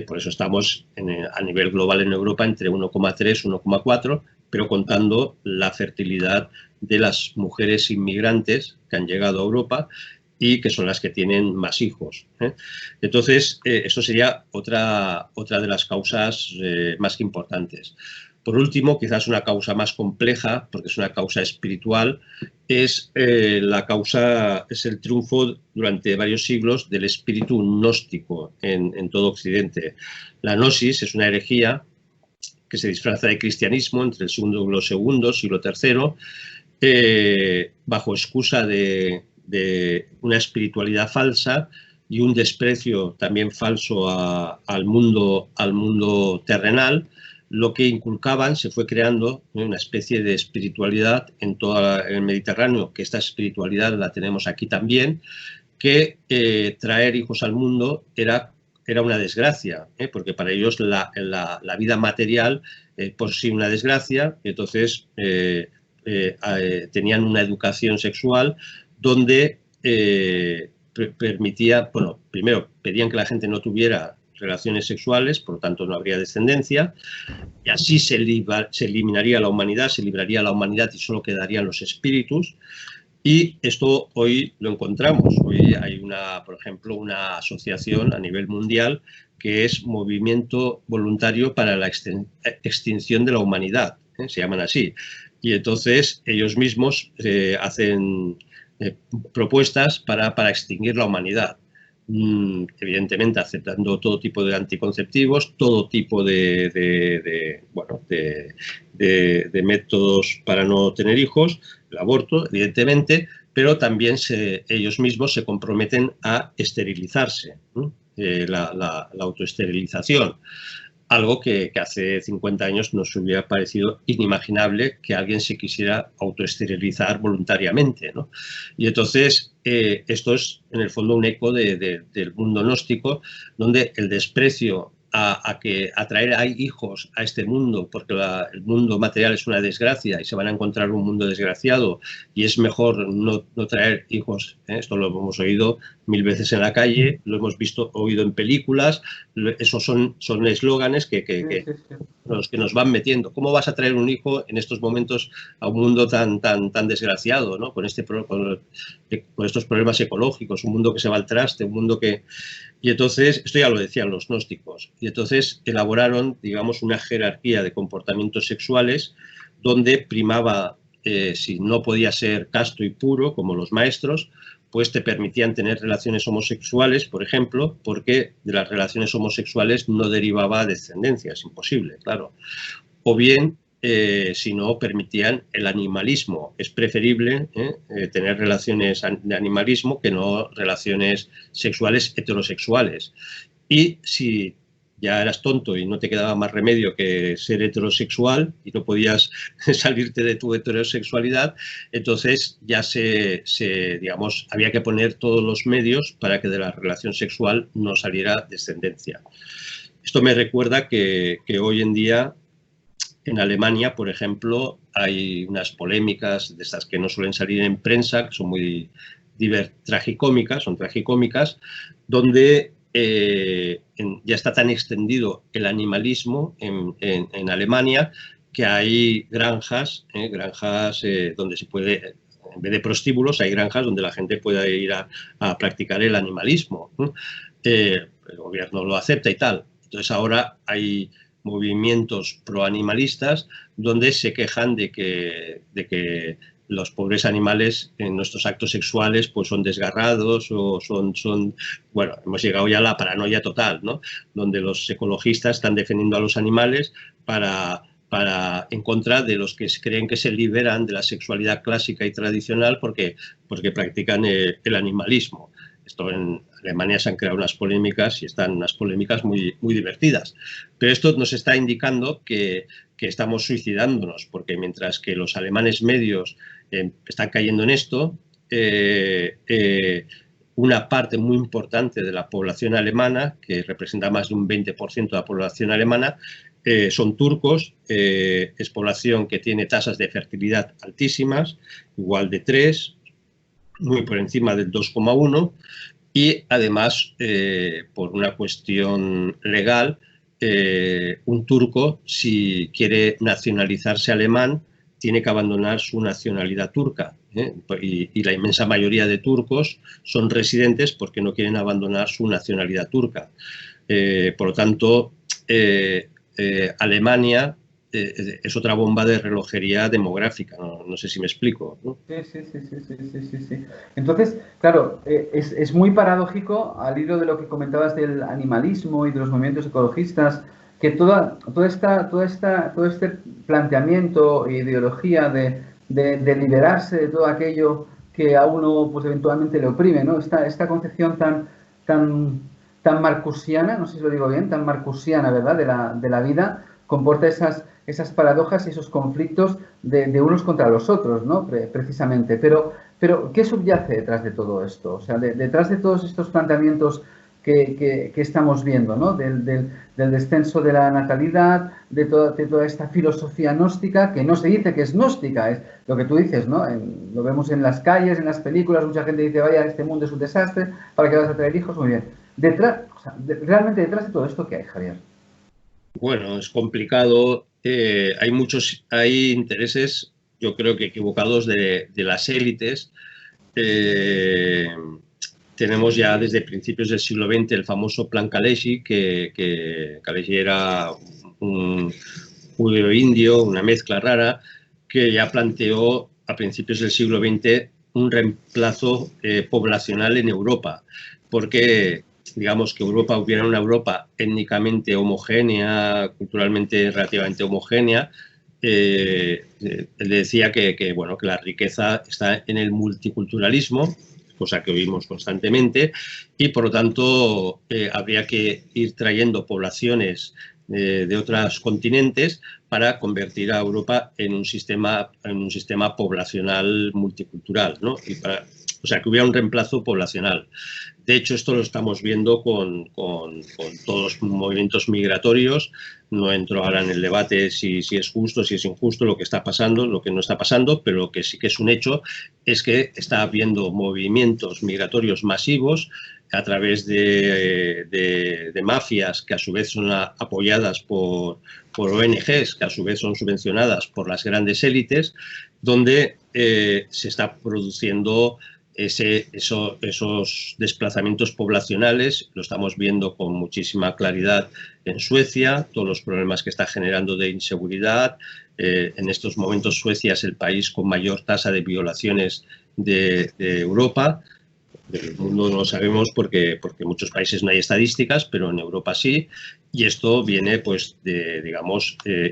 Por eso estamos a nivel global en Europa entre 1,3 y 1,4, pero contando la fertilidad de las mujeres inmigrantes que han llegado a Europa y que son las que tienen más hijos. Entonces, eso sería otra de las causas más importantes. Por último, quizás una causa más compleja, porque es una causa espiritual, es el triunfo durante varios siglos del espíritu gnóstico en todo Occidente. La gnosis es una herejía que se disfraza de cristianismo entre el siglo II, siglo III, bajo excusa de una espiritualidad falsa y un desprecio también falso al mundo terrenal. Lo que inculcaban, se fue creando una especie de espiritualidad en todo el Mediterráneo, que esta espiritualidad la tenemos aquí también, que traer hijos al mundo era una desgracia, porque para ellos la vida material por sí una desgracia. Entonces tenían una educación sexual donde primero pedían que la gente no tuviera relaciones sexuales, por lo tanto no habría descendencia, y así se eliminaría la humanidad, se libraría la humanidad y solo quedarían los espíritus. Y esto hoy lo encontramos. Hoy hay por ejemplo, una asociación a nivel mundial que es Movimiento Voluntario para la Extinción de la Humanidad, se llaman así. Y entonces ellos mismos hacen propuestas para extinguir la humanidad. Evidentemente aceptando todo tipo de anticonceptivos, todo tipo de métodos para no tener hijos, el aborto, evidentemente, pero también ellos mismos se comprometen a esterilizarse, la autoesterilización. Algo que hace 50 años nos hubiera parecido inimaginable que alguien se quisiera autoesterilizar voluntariamente, ¿no? Y entonces esto es en el fondo un eco del mundo gnóstico, donde el desprecio a traer a hijos a este mundo, porque el mundo material es una desgracia y se van a encontrar un mundo desgraciado y es mejor no traer hijos. Esto lo hemos oído 1000 veces en la calle, lo hemos oído en películas. Esos son eslóganes los que nos van metiendo. ¿Cómo vas a traer un hijo en estos momentos a un mundo tan desgraciado, ¿no? Con estos problemas ecológicos, un mundo que se va al traste, un mundo que... Y entonces, esto ya lo decían los gnósticos, y entonces elaboraron, digamos, una jerarquía de comportamientos sexuales donde primaba, si no podía ser casto y puro, como los maestros, pues te permitían tener relaciones homosexuales, por ejemplo, porque de las relaciones homosexuales no derivaba descendencia, es imposible, claro. O bien, si no, permitían el animalismo. Es preferible tener relaciones de animalismo que no relaciones sexuales heterosexuales. Y si ya eras tonto y no te quedaba más remedio que ser heterosexual y no podías salirte de tu heterosexualidad, entonces ya digamos, había que poner todos los medios para que de la relación sexual no saliera descendencia. Esto me recuerda que hoy en día En Alemania, por ejemplo, hay unas polémicas de estas que no suelen salir en prensa, que son muy tragicómicas, son tragicómicas, donde ya está tan extendido el animalismo en Alemania que hay granjas donde se puede, en vez de prostíbulos, hay granjas donde la gente puede ir a practicar el animalismo. El gobierno lo acepta y tal. Entonces ahora hay movimientos proanimalistas donde se quejan de que los pobres animales en nuestros actos sexuales pues son desgarrados o bueno, hemos llegado ya a la paranoia total, ¿no? Donde los ecologistas están defendiendo a los animales en contra de los que creen que se liberan de la sexualidad clásica y tradicional porque practican el animalismo. Esto en Alemania se han creado unas polémicas y están unas polémicas muy, muy divertidas. Pero esto nos está indicando que estamos suicidándonos, porque mientras que los alemanes medios están cayendo en esto, una parte muy importante de la población alemana, que representa más de un 20% de la población alemana, son turcos, es población que tiene tasas de fertilidad altísimas, igual de 3, muy por encima del 2,1, y además, por una cuestión legal, un turco, si quiere nacionalizarse alemán, tiene que abandonar su nacionalidad turca. Y la inmensa mayoría de turcos son residentes porque no quieren abandonar su nacionalidad turca. Por lo tanto, Alemania es otra bomba de relojería demográfica, no sé si me explico, ¿no? Sí. Entonces, claro, es muy paradójico, al hilo de lo que comentabas del animalismo y de los movimientos ecologistas, que todo este planteamiento e ideología de liberarse de todo aquello que a uno pues eventualmente le oprime, ¿no? Esta concepción tan marcusiana, no sé si lo digo bien, tan marcusiana, ¿verdad?, de la vida, comporta esas paradojas y esos conflictos de unos contra los otros, ¿no? Precisamente. Pero, ¿qué subyace detrás de todo esto? O sea, detrás de todos estos planteamientos que estamos viendo, ¿no? Del descenso de la natalidad, de toda esta filosofía gnóstica, que no se dice que es gnóstica, es lo que tú dices, ¿no? Lo vemos en las calles, en las películas, mucha gente dice, vaya, este mundo es un desastre, ¿para qué vas a tener hijos? Muy bien. Realmente detrás de todo esto, ¿qué hay, Javier? Bueno, es complicado. Hay intereses, yo creo que equivocados de las élites. Tenemos ya desde principios del siglo XX el famoso Plan Kaleshi, que Kaleshi era un judío indio, una mezcla rara, que ya planteó a principios del siglo XX un reemplazo poblacional en Europa, porque digamos que Europa hubiera una Europa étnicamente homogénea, culturalmente relativamente homogénea. Él decía que la riqueza está en el multiculturalismo, cosa que oímos constantemente, y por lo tanto habría que ir trayendo poblaciones de otros continentes para convertir a Europa en un sistema poblacional multicultural, ¿no? O sea, que hubiera un reemplazo poblacional. De hecho, esto lo estamos viendo con todos los movimientos migratorios. No entro ahora en el debate si es justo, si es injusto lo que está pasando, lo que no está pasando, pero lo que sí que es un hecho es que está habiendo movimientos migratorios masivos a través de mafias que a su vez son apoyadas por ONGs, que a su vez son subvencionadas por las grandes élites, donde se está produciendo esos desplazamientos poblacionales. Lo estamos viendo con muchísima claridad en Suecia, todos los problemas que está generando de inseguridad. En estos momentos Suecia es el país con mayor tasa de violaciones de Europa. Del mundo no lo sabemos porque en muchos países no hay estadísticas, pero en Europa sí. Y esto viene, pues,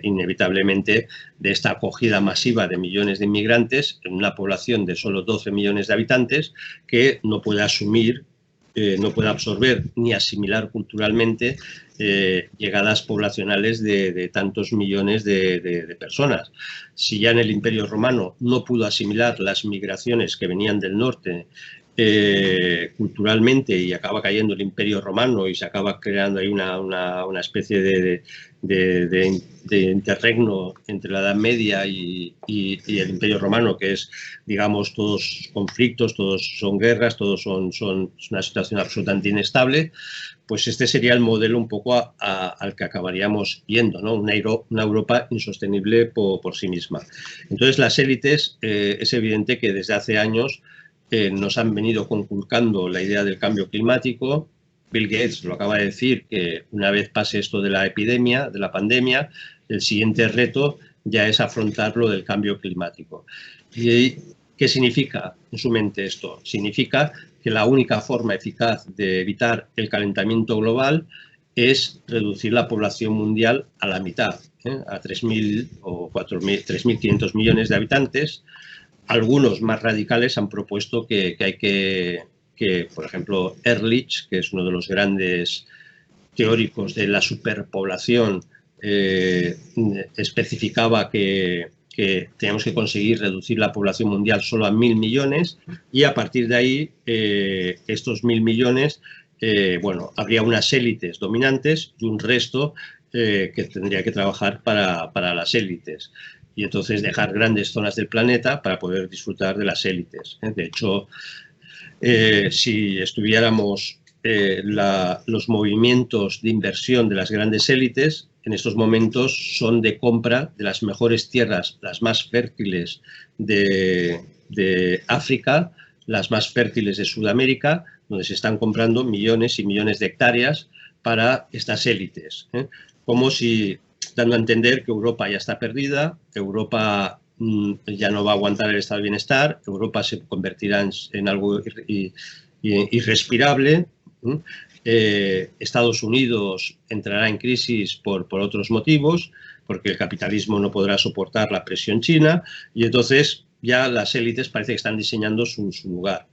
inevitablemente de esta acogida masiva de millones de inmigrantes en una población de solo 12 millones de habitantes que no puede asumir, no puede absorber ni asimilar culturalmente llegadas poblacionales de tantos millones de personas. Si ya en el Imperio Romano no pudo asimilar las migraciones que venían del norte, culturalmente, y acaba cayendo el Imperio Romano y se acaba creando ahí una especie de interregno entre la Edad Media y el Imperio Romano, que es, digamos, todos conflictos, todos son guerras, todos son una situación absolutamente inestable, pues este sería el modelo un poco al que acabaríamos yendo, ¿no? Una Europa insostenible por sí misma. Entonces, las élites, es evidente que desde hace años nos han venido conculcando la idea del cambio climático. Bill Gates lo acaba de decir, que una vez pase esto de la epidemia, de la pandemia, el siguiente reto ya es afrontar lo del cambio climático. ¿Y qué significa en su mente esto? Significa que la única forma eficaz de evitar el calentamiento global es reducir la población mundial a la mitad, a 3.000 o 3.500 millones de habitantes. Algunos más radicales han propuesto que hay que, por ejemplo, Ehrlich, que es uno de los grandes teóricos de la superpoblación, especificaba que teníamos que conseguir reducir la población mundial solo a 1.000 millones y a partir de ahí, estos 1.000 millones, bueno, habría unas élites dominantes y un resto que tendría que trabajar para las élites. Y entonces dejar grandes zonas del planeta para poder disfrutar de las élites. De hecho, si estuviéramos los movimientos de inversión de las grandes élites, en estos momentos son de compra de las mejores tierras, las más fértiles de África, las más fértiles de Sudamérica, donde se están comprando millones y millones de hectáreas para estas élites. Como si, dando a entender que Europa ya está perdida, Europa ya no va a aguantar el estado de bienestar, Europa se convertirá en algo irrespirable, Estados Unidos entrará en crisis por otros motivos, porque el capitalismo no podrá soportar la presión china y entonces ya las élites parece que están diseñando su lugar.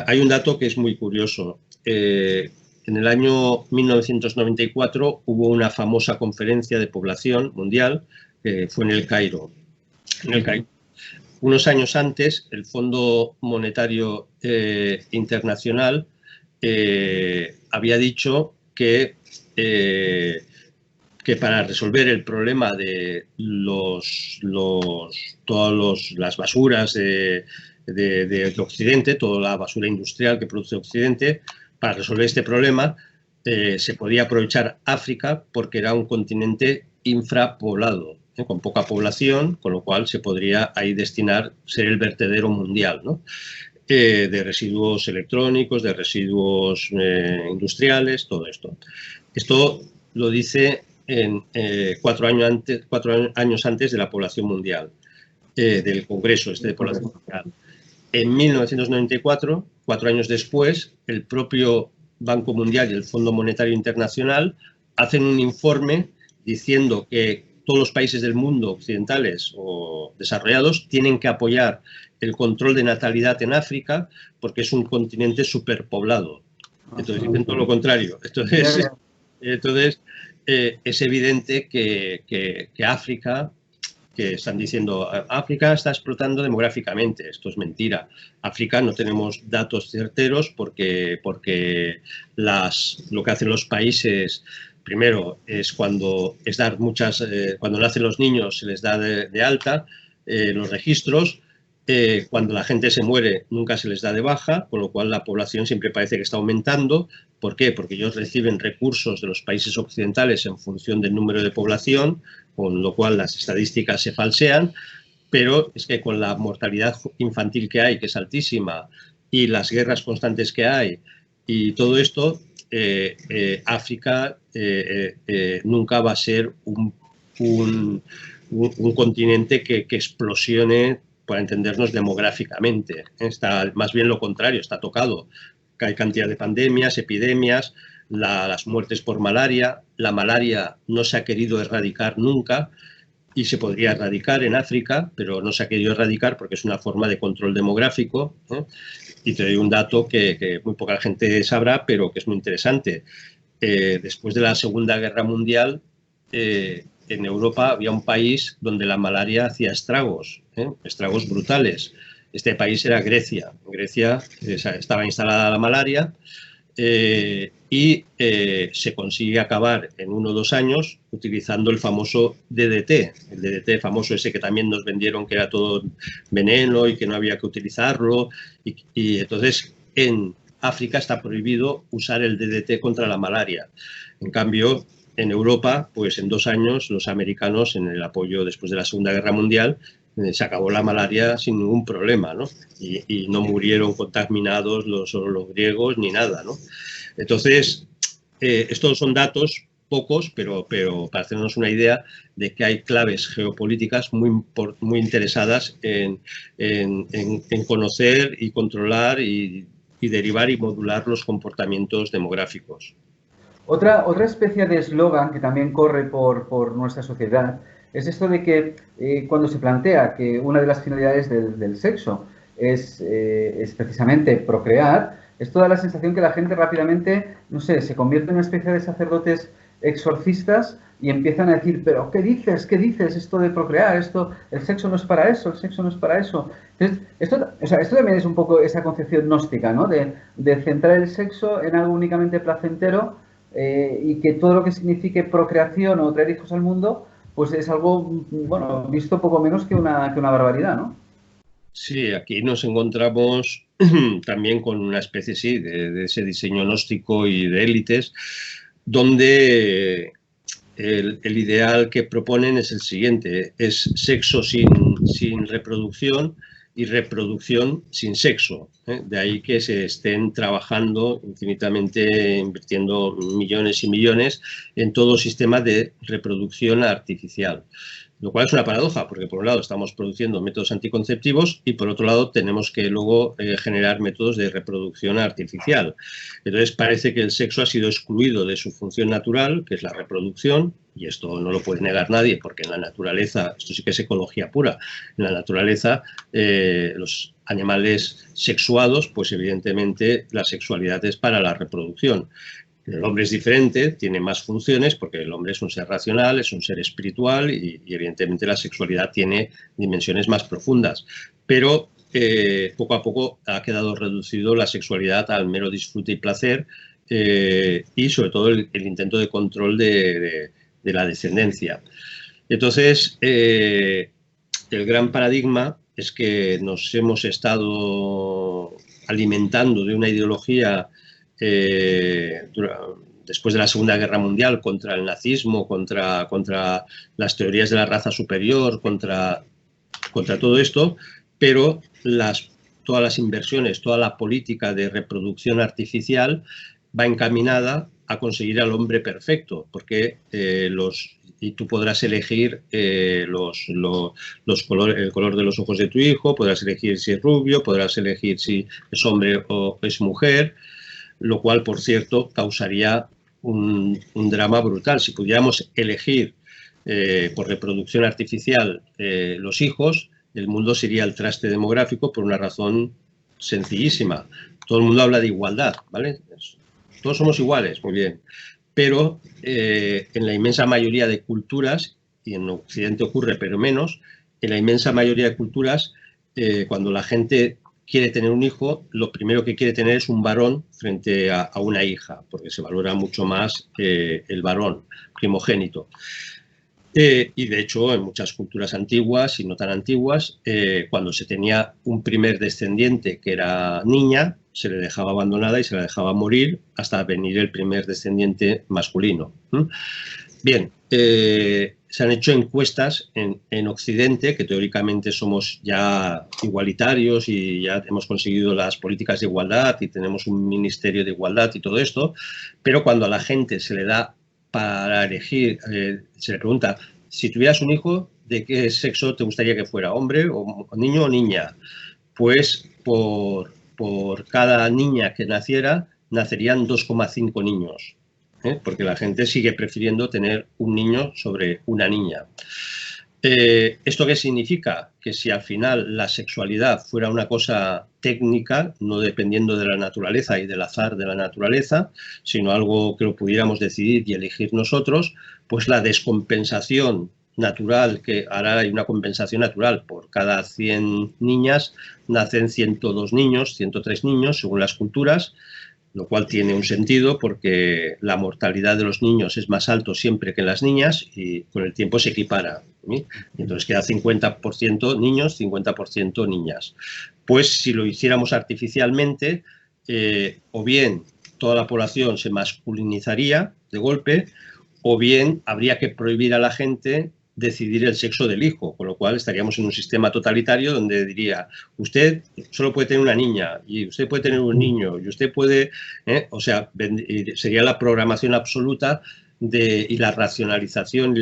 Hay un dato que es muy curioso. En el año 1994 hubo una famosa conferencia de población mundial que fue en el Cairo. Unos años antes, el Fondo Monetario Internacional había dicho que para resolver el problema de todas las basuras de Occidente, toda la basura industrial que produce Occidente, para resolver este problema se podía aprovechar África porque era un continente infrapoblado, con poca población, con lo cual se podría ahí destinar, ser el vertedero mundial, ¿no? De residuos electrónicos, de residuos industriales, todo esto. Esto lo dice 4 años antes de la población mundial, del Congreso de Población Mundial. En 1994, 4 años después, el propio Banco Mundial y el Fondo Monetario Internacional hacen un informe diciendo que todos los países del mundo occidentales o desarrollados tienen que apoyar el control de natalidad en África porque es un continente superpoblado. Entonces dicen todo lo contrario. Entonces es evidente que África, que están diciendo África está explotando demográficamente. Esto es mentira. África no tenemos datos certeros porque lo que hacen los países, primero, es cuando nacen los niños se les da de alta los registros. Cuando la gente se muere nunca se les da de baja, con lo cual la población siempre parece que está aumentando. ¿Por qué? Porque ellos reciben recursos de los países occidentales en función del número de población, con lo cual las estadísticas se falsean, pero es que con la mortalidad infantil que hay, que es altísima, y las guerras constantes que hay, y todo esto, África nunca va a ser un continente que explosione, para entendernos, demográficamente. Está más bien lo contrario, está tocado. Hay cantidad de pandemias, epidemias, las muertes por malaria. La malaria no se ha querido erradicar nunca y se podría erradicar en África, pero no se ha querido erradicar porque es una forma de control demográfico. Y te doy un dato que muy poca gente sabrá, pero que es muy interesante. Después de la Segunda Guerra Mundial, en Europa había un país donde la malaria hacía estragos brutales. Este país era Grecia. En Grecia estaba instalada la malaria se consigue acabar en 1 o 2 años utilizando el famoso DDT, el DDT famoso ese que también nos vendieron que era todo veneno y que no había que utilizarlo, y entonces en África está prohibido usar el DDT contra la malaria. En cambio, en Europa, pues en 2 años los americanos, en el apoyo después de la Segunda Guerra Mundial, se acabó la malaria sin ningún problema, ¿no? Y no murieron contaminados los griegos ni nada, ¿no? Entonces, estos son datos pocos, pero para hacernos una idea de que hay claves geopolíticas muy interesadas en conocer y controlar y derivar y modular los comportamientos demográficos. Otra especie de eslogan que también corre por nuestra sociedad es esto de que cuando se plantea que una de las finalidades del sexo es precisamente procrear, esto da la sensación que la gente rápidamente, no sé, se convierte en una especie de sacerdotes exorcistas y empiezan a decir, pero ¿qué dices? ¿Qué dices? Esto de procrear, el sexo no es para eso, el sexo no es para eso. Entonces, esto también es un poco esa concepción gnóstica, ¿no? De centrar el sexo en algo únicamente placentero y que todo lo que signifique procreación o traer hijos al mundo, pues es algo, bueno, visto poco menos que una barbaridad, ¿no? Sí, aquí nos encontramos también con una especie, sí, de ese diseño gnóstico y de élites, donde el ideal que proponen es el siguiente, es sexo sin reproducción y reproducción sin sexo. De ahí que se estén trabajando infinitamente, invirtiendo millones y millones en todo sistema de reproducción artificial. Lo cual es una paradoja, porque por un lado estamos produciendo métodos anticonceptivos y por otro lado tenemos que luego generar métodos de reproducción artificial. Entonces parece que el sexo ha sido excluido de su función natural, que es la reproducción, y esto no lo puede negar nadie, porque en la naturaleza, esto sí que es ecología pura, en la naturaleza los animales sexuados, pues evidentemente la sexualidad es para la reproducción. El hombre es diferente, tiene más funciones porque el hombre es un ser racional, es un ser espiritual y evidentemente la sexualidad tiene dimensiones más profundas. Pero poco a poco ha quedado reducido la sexualidad al mero disfrute y placer y sobre todo el intento de control de la descendencia. Entonces, el gran paradigma es que nos hemos estado alimentando de una ideología después de la Segunda Guerra Mundial contra el nazismo, contra las teorías de la raza superior, contra todo esto, pero todas las inversiones, toda la política de reproducción artificial va encaminada a conseguir al hombre perfecto, porque y tú podrás elegir el color de los ojos de tu hijo, podrás elegir si es rubio, podrás elegir si es hombre o es mujer, lo cual, por cierto, causaría un drama brutal. Si pudiéramos elegir por reproducción artificial los hijos, el mundo sería el traste demográfico por una razón sencillísima. Todo el mundo habla de igualdad, ¿vale? Todos somos iguales, muy bien. Pero en la inmensa mayoría de culturas, y en Occidente ocurre pero menos, en la inmensa mayoría de culturas, cuando la gente quiere tener un hijo, lo primero que quiere tener es un varón frente a una hija, porque se valora mucho más el varón primogénito. Y de hecho, en muchas culturas antiguas y no tan antiguas, cuando se tenía un primer descendiente que era niña, se le dejaba abandonada y se la dejaba morir hasta venir el primer descendiente masculino. Bien, se han hecho encuestas en Occidente, que teóricamente somos ya igualitarios y ya hemos conseguido las políticas de igualdad y tenemos un ministerio de igualdad y todo esto, pero cuando a la gente se le da para elegir, se le pregunta, si tuvieras un hijo, ¿de qué sexo te gustaría que fuera? ¿Hombre, o niño o niña? Pues por cada niña que naciera, nacerían 2,5 niños. Porque la gente sigue prefiriendo tener un niño sobre una niña. ¿Esto qué significa? Que si al final la sexualidad fuera una cosa técnica, no dependiendo de la naturaleza y del azar de la naturaleza, sino algo que lo pudiéramos decidir y elegir nosotros, pues la descompensación natural que hará, hay una compensación natural, por cada 100 niñas nacen 102 niños, 103 niños, según las culturas, lo cual tiene un sentido porque la mortalidad de los niños es más alto siempre que en las niñas y con el tiempo se equipara. ¿Sí? Entonces queda 50% niños, 50% niñas. Pues si lo hiciéramos artificialmente, o bien toda la población se masculinizaría de golpe, o bien habría que prohibir a la gente decidir el sexo del hijo, con lo cual estaríamos en un sistema totalitario donde diría, usted solo puede tener una niña, y usted puede tener un niño, y usted puede, o sea, sería la programación absoluta y la racionalización y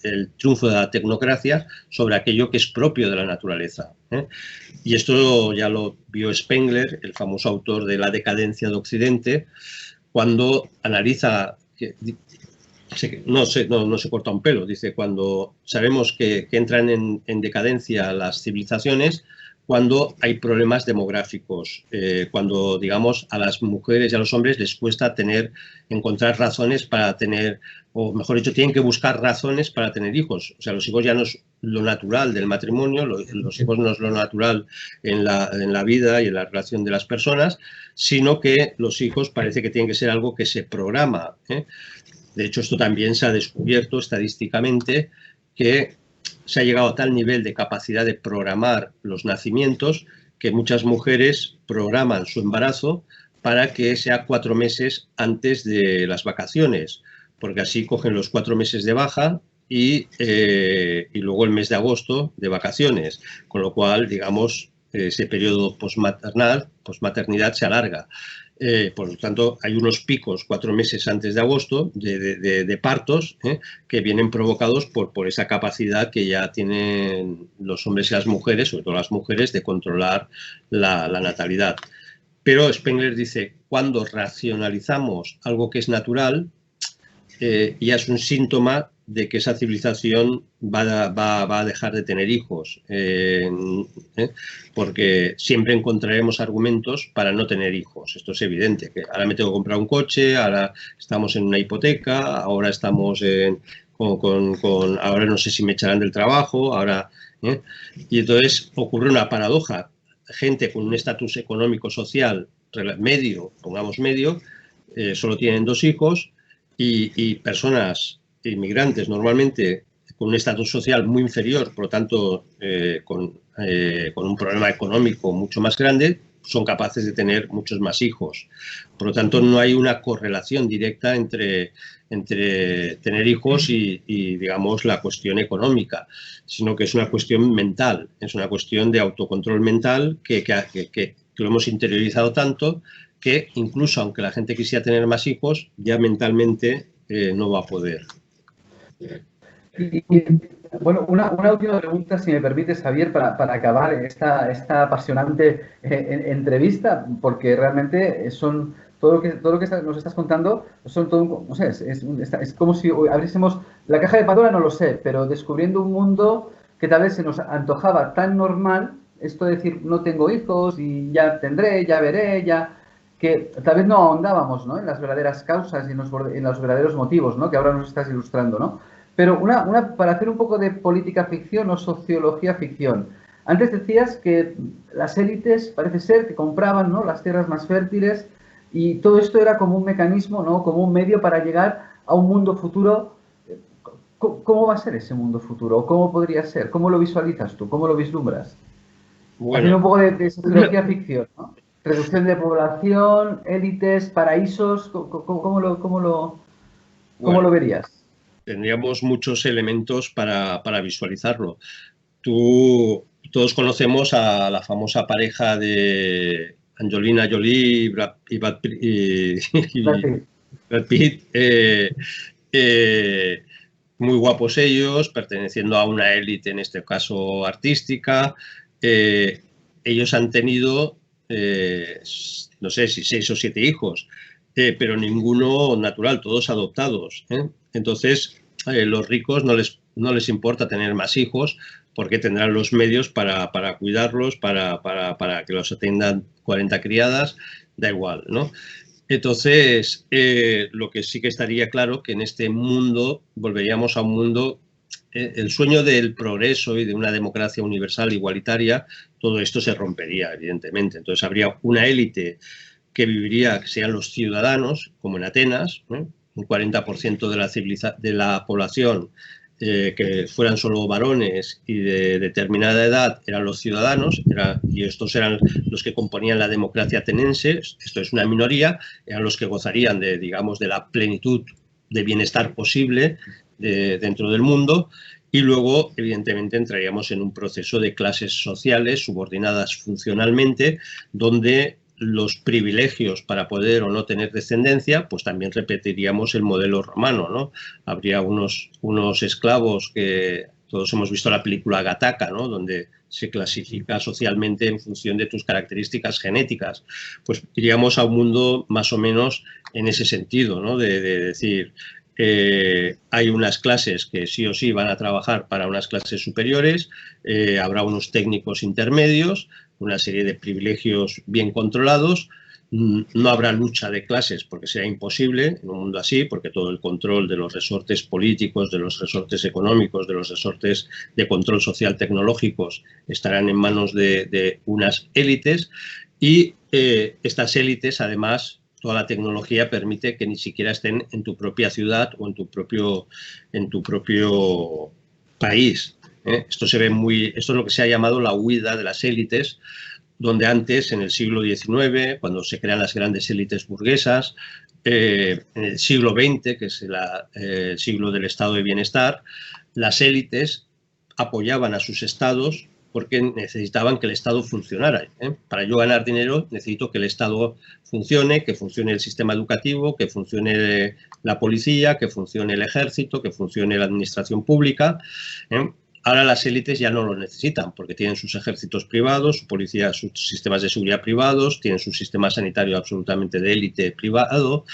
el triunfo de la tecnocracia sobre aquello que es propio de la naturaleza. Y esto ya lo vio Spengler, el famoso autor de La decadencia de Occidente, cuando analiza... No se corta un pelo, dice, cuando sabemos que entran en decadencia las civilizaciones, cuando hay problemas demográficos, cuando, digamos, a las mujeres y a los hombres les cuesta encontrar razones para tener, o mejor dicho, tienen que buscar razones para tener hijos. O sea, los hijos ya no es lo natural del matrimonio, los hijos no es lo natural en la vida y en la relación de las personas, sino que los hijos parece que tienen que ser algo que se programa, ¿eh? De hecho, esto también se ha descubierto estadísticamente, que se ha llegado a tal nivel de capacidad de programar los nacimientos que muchas mujeres programan su embarazo para que sea 4 meses antes de las vacaciones, porque así cogen los 4 meses de baja y luego el mes de agosto de vacaciones, con lo cual, digamos, ese periodo posmaternidad se alarga. Por lo tanto, hay unos picos 4 meses antes de agosto de partos que vienen provocados por esa capacidad que ya tienen los hombres y las mujeres, sobre todo las mujeres, de controlar la natalidad. Pero Spengler dice, cuando racionalizamos algo que es natural, ya es un síntoma de que esa civilización va a dejar de tener hijos, porque siempre encontraremos argumentos para no tener hijos. Esto es evidente, que ahora me tengo que comprar un coche, ahora estamos en una hipoteca, ahora estamos ahora no sé si me echarán del trabajo, ahora... Y entonces ocurre una paradoja. Gente con un estatus económico social medio, pongamos medio, solo tienen 2 hijos, y personas inmigrantes normalmente con un estatus social muy inferior, por lo tanto con un problema económico mucho más grande, son capaces de tener muchos más hijos. Por lo tanto, no hay una correlación directa entre tener hijos y, digamos, la cuestión económica, sino que es una cuestión mental, es una cuestión de autocontrol mental que lo hemos interiorizado tanto que incluso aunque la gente quisiera tener más hijos, ya mentalmente no va a poder. Bueno, una última pregunta, si me permites, Javier, para acabar esta apasionante entrevista, porque realmente todo lo que nos estás contando son todo, no sé, es como si abriésemos la caja de Pandora, no lo sé, pero descubriendo un mundo que tal vez se nos antojaba tan normal, esto de decir, no tengo hijos y ya tendré, ya veré, que tal vez no ahondábamos, ¿no?, en las verdaderas causas y en los verdaderos motivos, ¿no?, que ahora nos estás ilustrando, ¿no? Pero para hacer un poco de política ficción o sociología ficción. Antes decías que las élites parece ser que compraban, ¿no?, las tierras más fértiles, y todo esto era como un mecanismo, ¿no?, como un medio para llegar a un mundo futuro. ¿Cómo va a ser ese mundo futuro? ¿Cómo podría ser? ¿Cómo lo visualizas tú? ¿Cómo lo vislumbras? Bueno, haciendo un poco de sociología ficción, ¿no? Reducción de población, élites, paraísos, ¿cómo lo verías? Tendríamos muchos elementos para visualizarlo. Todos conocemos a la famosa pareja de Angelina Jolie y Brad Pitt, muy guapos ellos, perteneciendo a una élite, en este caso artística. Ellos han tenido, no sé si 6 o 7 hijos, pero ninguno natural, todos adoptados. Entonces, los ricos no les importa tener más hijos porque tendrán los medios para cuidarlos, para que los atendan 40 criadas, da igual, ¿no? Entonces, lo que sí que estaría claro que en este mundo volveríamos a un mundo, el sueño del progreso y de una democracia universal igualitaria, todo esto se rompería, evidentemente. Entonces, habría una élite que viviría, que serían los ciudadanos, como en Atenas, un 40% de la población que fueran solo varones y de determinada edad eran los ciudadanos, y estos eran los que componían la democracia ateniense. Esto es una minoría, eran los que gozarían de, digamos, de la plenitud de bienestar posible dentro del mundo. Y luego, evidentemente, entraríamos en un proceso de clases sociales subordinadas funcionalmente, donde los privilegios para poder o no tener descendencia, pues también repetiríamos el modelo romano, ¿no? Habría unos esclavos que todos hemos visto la película Gattaca, ¿no? Donde se clasifica socialmente en función de tus características genéticas. Pues iríamos a un mundo más o menos en ese sentido, ¿no? De decir, hay unas clases que sí o sí van a trabajar para unas clases superiores, habrá unos técnicos intermedios, una serie de privilegios bien controlados. No habrá lucha de clases porque será imposible en un mundo así, porque todo el control de los resortes políticos, de los resortes económicos, de los resortes de control social tecnológicos estarán en manos de unas élites, y estas élites, además, toda la tecnología permite que ni siquiera estén en tu propia ciudad o en tu propio país. Esto es lo que se ha llamado la huida de las élites, donde antes, en el siglo XIX, cuando se crean las grandes élites burguesas, en el siglo XX, que es el siglo del estado de bienestar, las élites apoyaban a sus estados porque necesitaban que el Estado funcionara. Para yo ganar dinero necesito que el Estado funcione, que funcione el sistema educativo, que funcione la policía, que funcione el ejército, que funcione la administración pública. Ahora las élites ya no lo necesitan porque tienen sus ejércitos privados, su policía, sus sistemas de seguridad privados, tienen su sistema sanitario absolutamente de élite privado.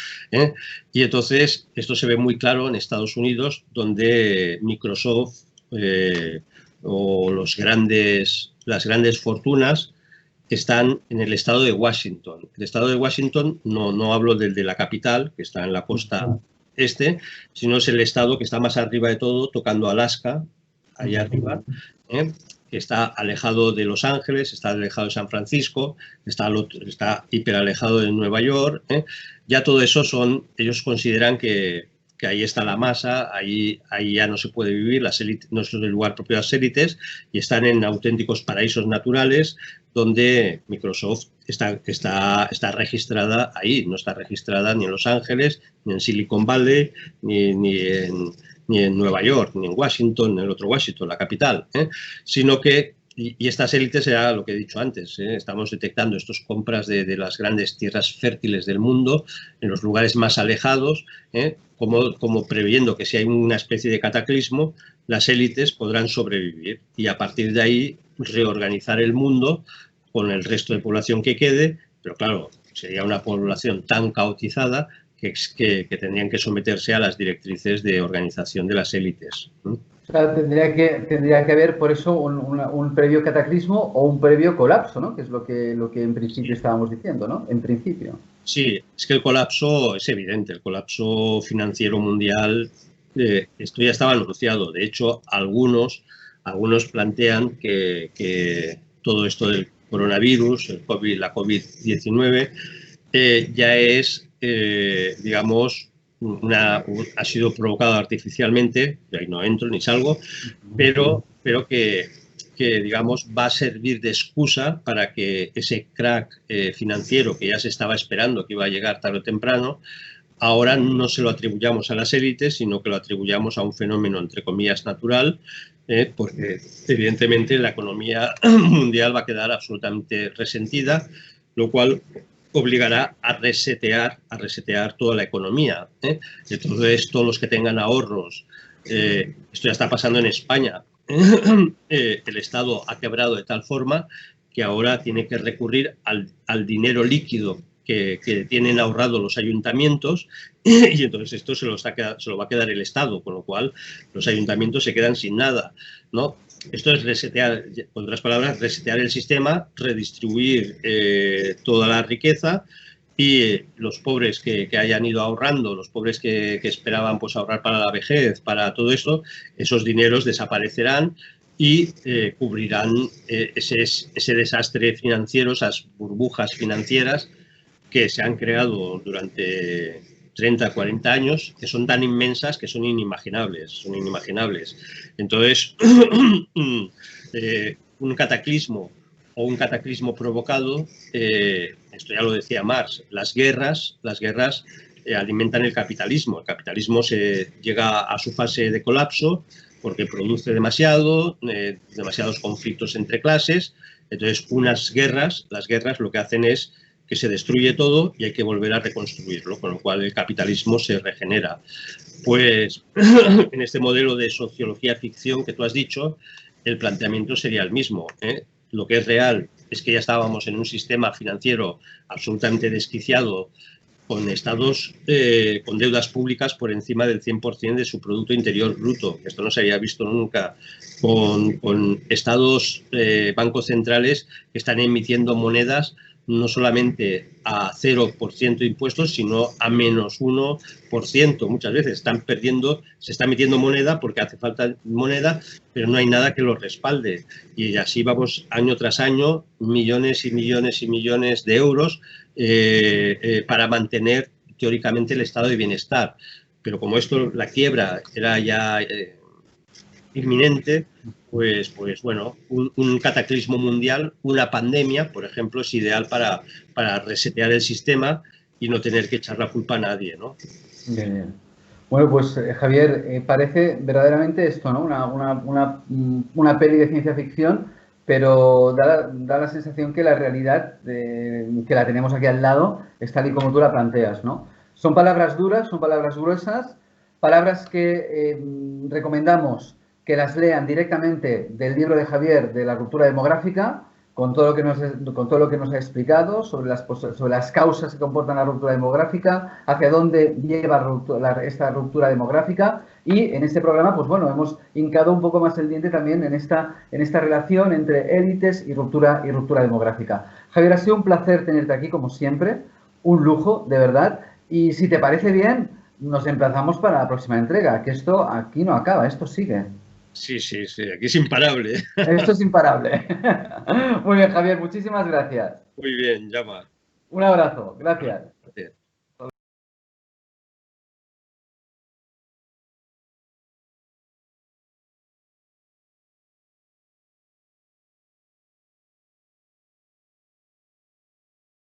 Y entonces esto se ve muy claro en Estados Unidos, donde Microsoft o las grandes fortunas están en el estado de Washington. El estado de Washington no hablo del de la capital, que está en la costa este, sino es el estado que está más arriba de todo, tocando Alaska, allá arriba, que está alejado de Los Ángeles, está alejado de San Francisco, está hiper alejado de Nueva York. Ya todo eso ellos consideran que ahí está la masa, ahí ya no se puede vivir, las élites, no es el lugar propio de las élites, y están en auténticos paraísos naturales donde Microsoft está registrada ahí, no está registrada ni en Los Ángeles, ni en Silicon Valley, ni en Nueva York, ni en Washington, ni en el otro Washington, la capital, sino que, y estas élites era lo que he dicho antes, estamos detectando estas compras de las grandes tierras fértiles del mundo en los lugares más alejados, como previendo que si hay una especie de cataclismo, las élites podrán sobrevivir y a partir de ahí reorganizar el mundo con el resto de población que quede, pero claro, sería una población tan caotizada que tendrían que someterse a las directrices de organización de las élites. O sea, tendría que haber por eso un previo cataclismo o un previo colapso, ¿no? Que es lo que en principio estábamos diciendo, ¿no? En principio. Sí, es que el colapso es evidente, el colapso financiero mundial, esto ya estaba anunciado. De hecho, algunos plantean que todo esto del coronavirus, la COVID-19, ya es, digamos, ha sido provocado artificialmente, y ahí no entro ni salgo, pero que digamos va a servir de excusa para que ese crack financiero que ya se estaba esperando que iba a llegar tarde o temprano, ahora no se lo atribuyamos a las élites, sino que lo atribuyamos a un fenómeno, entre comillas, natural, porque evidentemente la economía mundial va a quedar absolutamente resentida, lo cual obligará a resetear toda la economía. Entonces, todos los que tengan ahorros, esto ya está pasando en España, el Estado ha quebrado de tal forma que ahora tiene que recurrir al dinero líquido que tienen ahorrado los ayuntamientos y entonces esto se lo va a quedar el Estado, con lo cual los ayuntamientos se quedan sin nada, ¿no? Esto es resetear, con otras palabras, resetear el sistema, redistribuir toda la riqueza y los pobres que hayan ido ahorrando, los pobres que esperaban pues, ahorrar para la vejez, para todo esto, esos dineros desaparecerán y cubrirán ese desastre financiero, esas burbujas financieras que se han creado durante 30, 40 años, que son tan inmensas que son inimaginables, Entonces, un cataclismo o un cataclismo provocado, esto ya lo decía Marx, las guerras alimentan el capitalismo se llega a su fase de colapso porque produce demasiados conflictos entre clases. Entonces, las guerras lo que hacen es que se destruye todo y hay que volver a reconstruirlo, con lo cual el capitalismo se regenera. Pues en este modelo de sociología ficción que tú has dicho, el planteamiento sería el mismo, ¿eh? Lo que es real es que ya estábamos en un sistema financiero absolutamente desquiciado, con estados con deudas públicas por encima del 100% de su Producto Interior Bruto. Esto no se había visto nunca, con estados, bancos centrales que están emitiendo monedas no solamente a 0% de impuestos, sino a menos 1%. Muchas veces se está emitiendo moneda porque hace falta moneda, pero no hay nada que lo respalde. Y así vamos año tras año, millones y millones y millones de euros para mantener teóricamente el estado de bienestar. Pero como la quiebra era ya inminente, pues bueno, un cataclismo mundial, una pandemia, por ejemplo, es ideal para resetear el sistema y no tener que echar la culpa a nadie, ¿no? Bien, bien. Bueno, pues Javier, parece verdaderamente esto, ¿no? Una peli de ciencia ficción, pero da la sensación que la realidad, que la tenemos aquí al lado, es tal y como tú la planteas, ¿no? Son palabras duras, son palabras gruesas, palabras que recomendamos que las lean directamente del libro de Javier de la ruptura demográfica, con todo lo que nos ha explicado sobre las causas que comportan la ruptura demográfica, hacia dónde lleva esta ruptura demográfica, y en este programa, pues bueno, hemos hincado un poco más el diente también en esta relación entre élites y ruptura demográfica. Javier, ha sido un placer tenerte aquí, como siempre, un lujo, de verdad, y si te parece bien, nos emplazamos para la próxima entrega, que esto aquí no acaba, esto sigue. Sí, aquí es imparable. Esto es imparable. Muy bien, Javier, muchísimas gracias. Muy bien, llama. Un abrazo, gracias.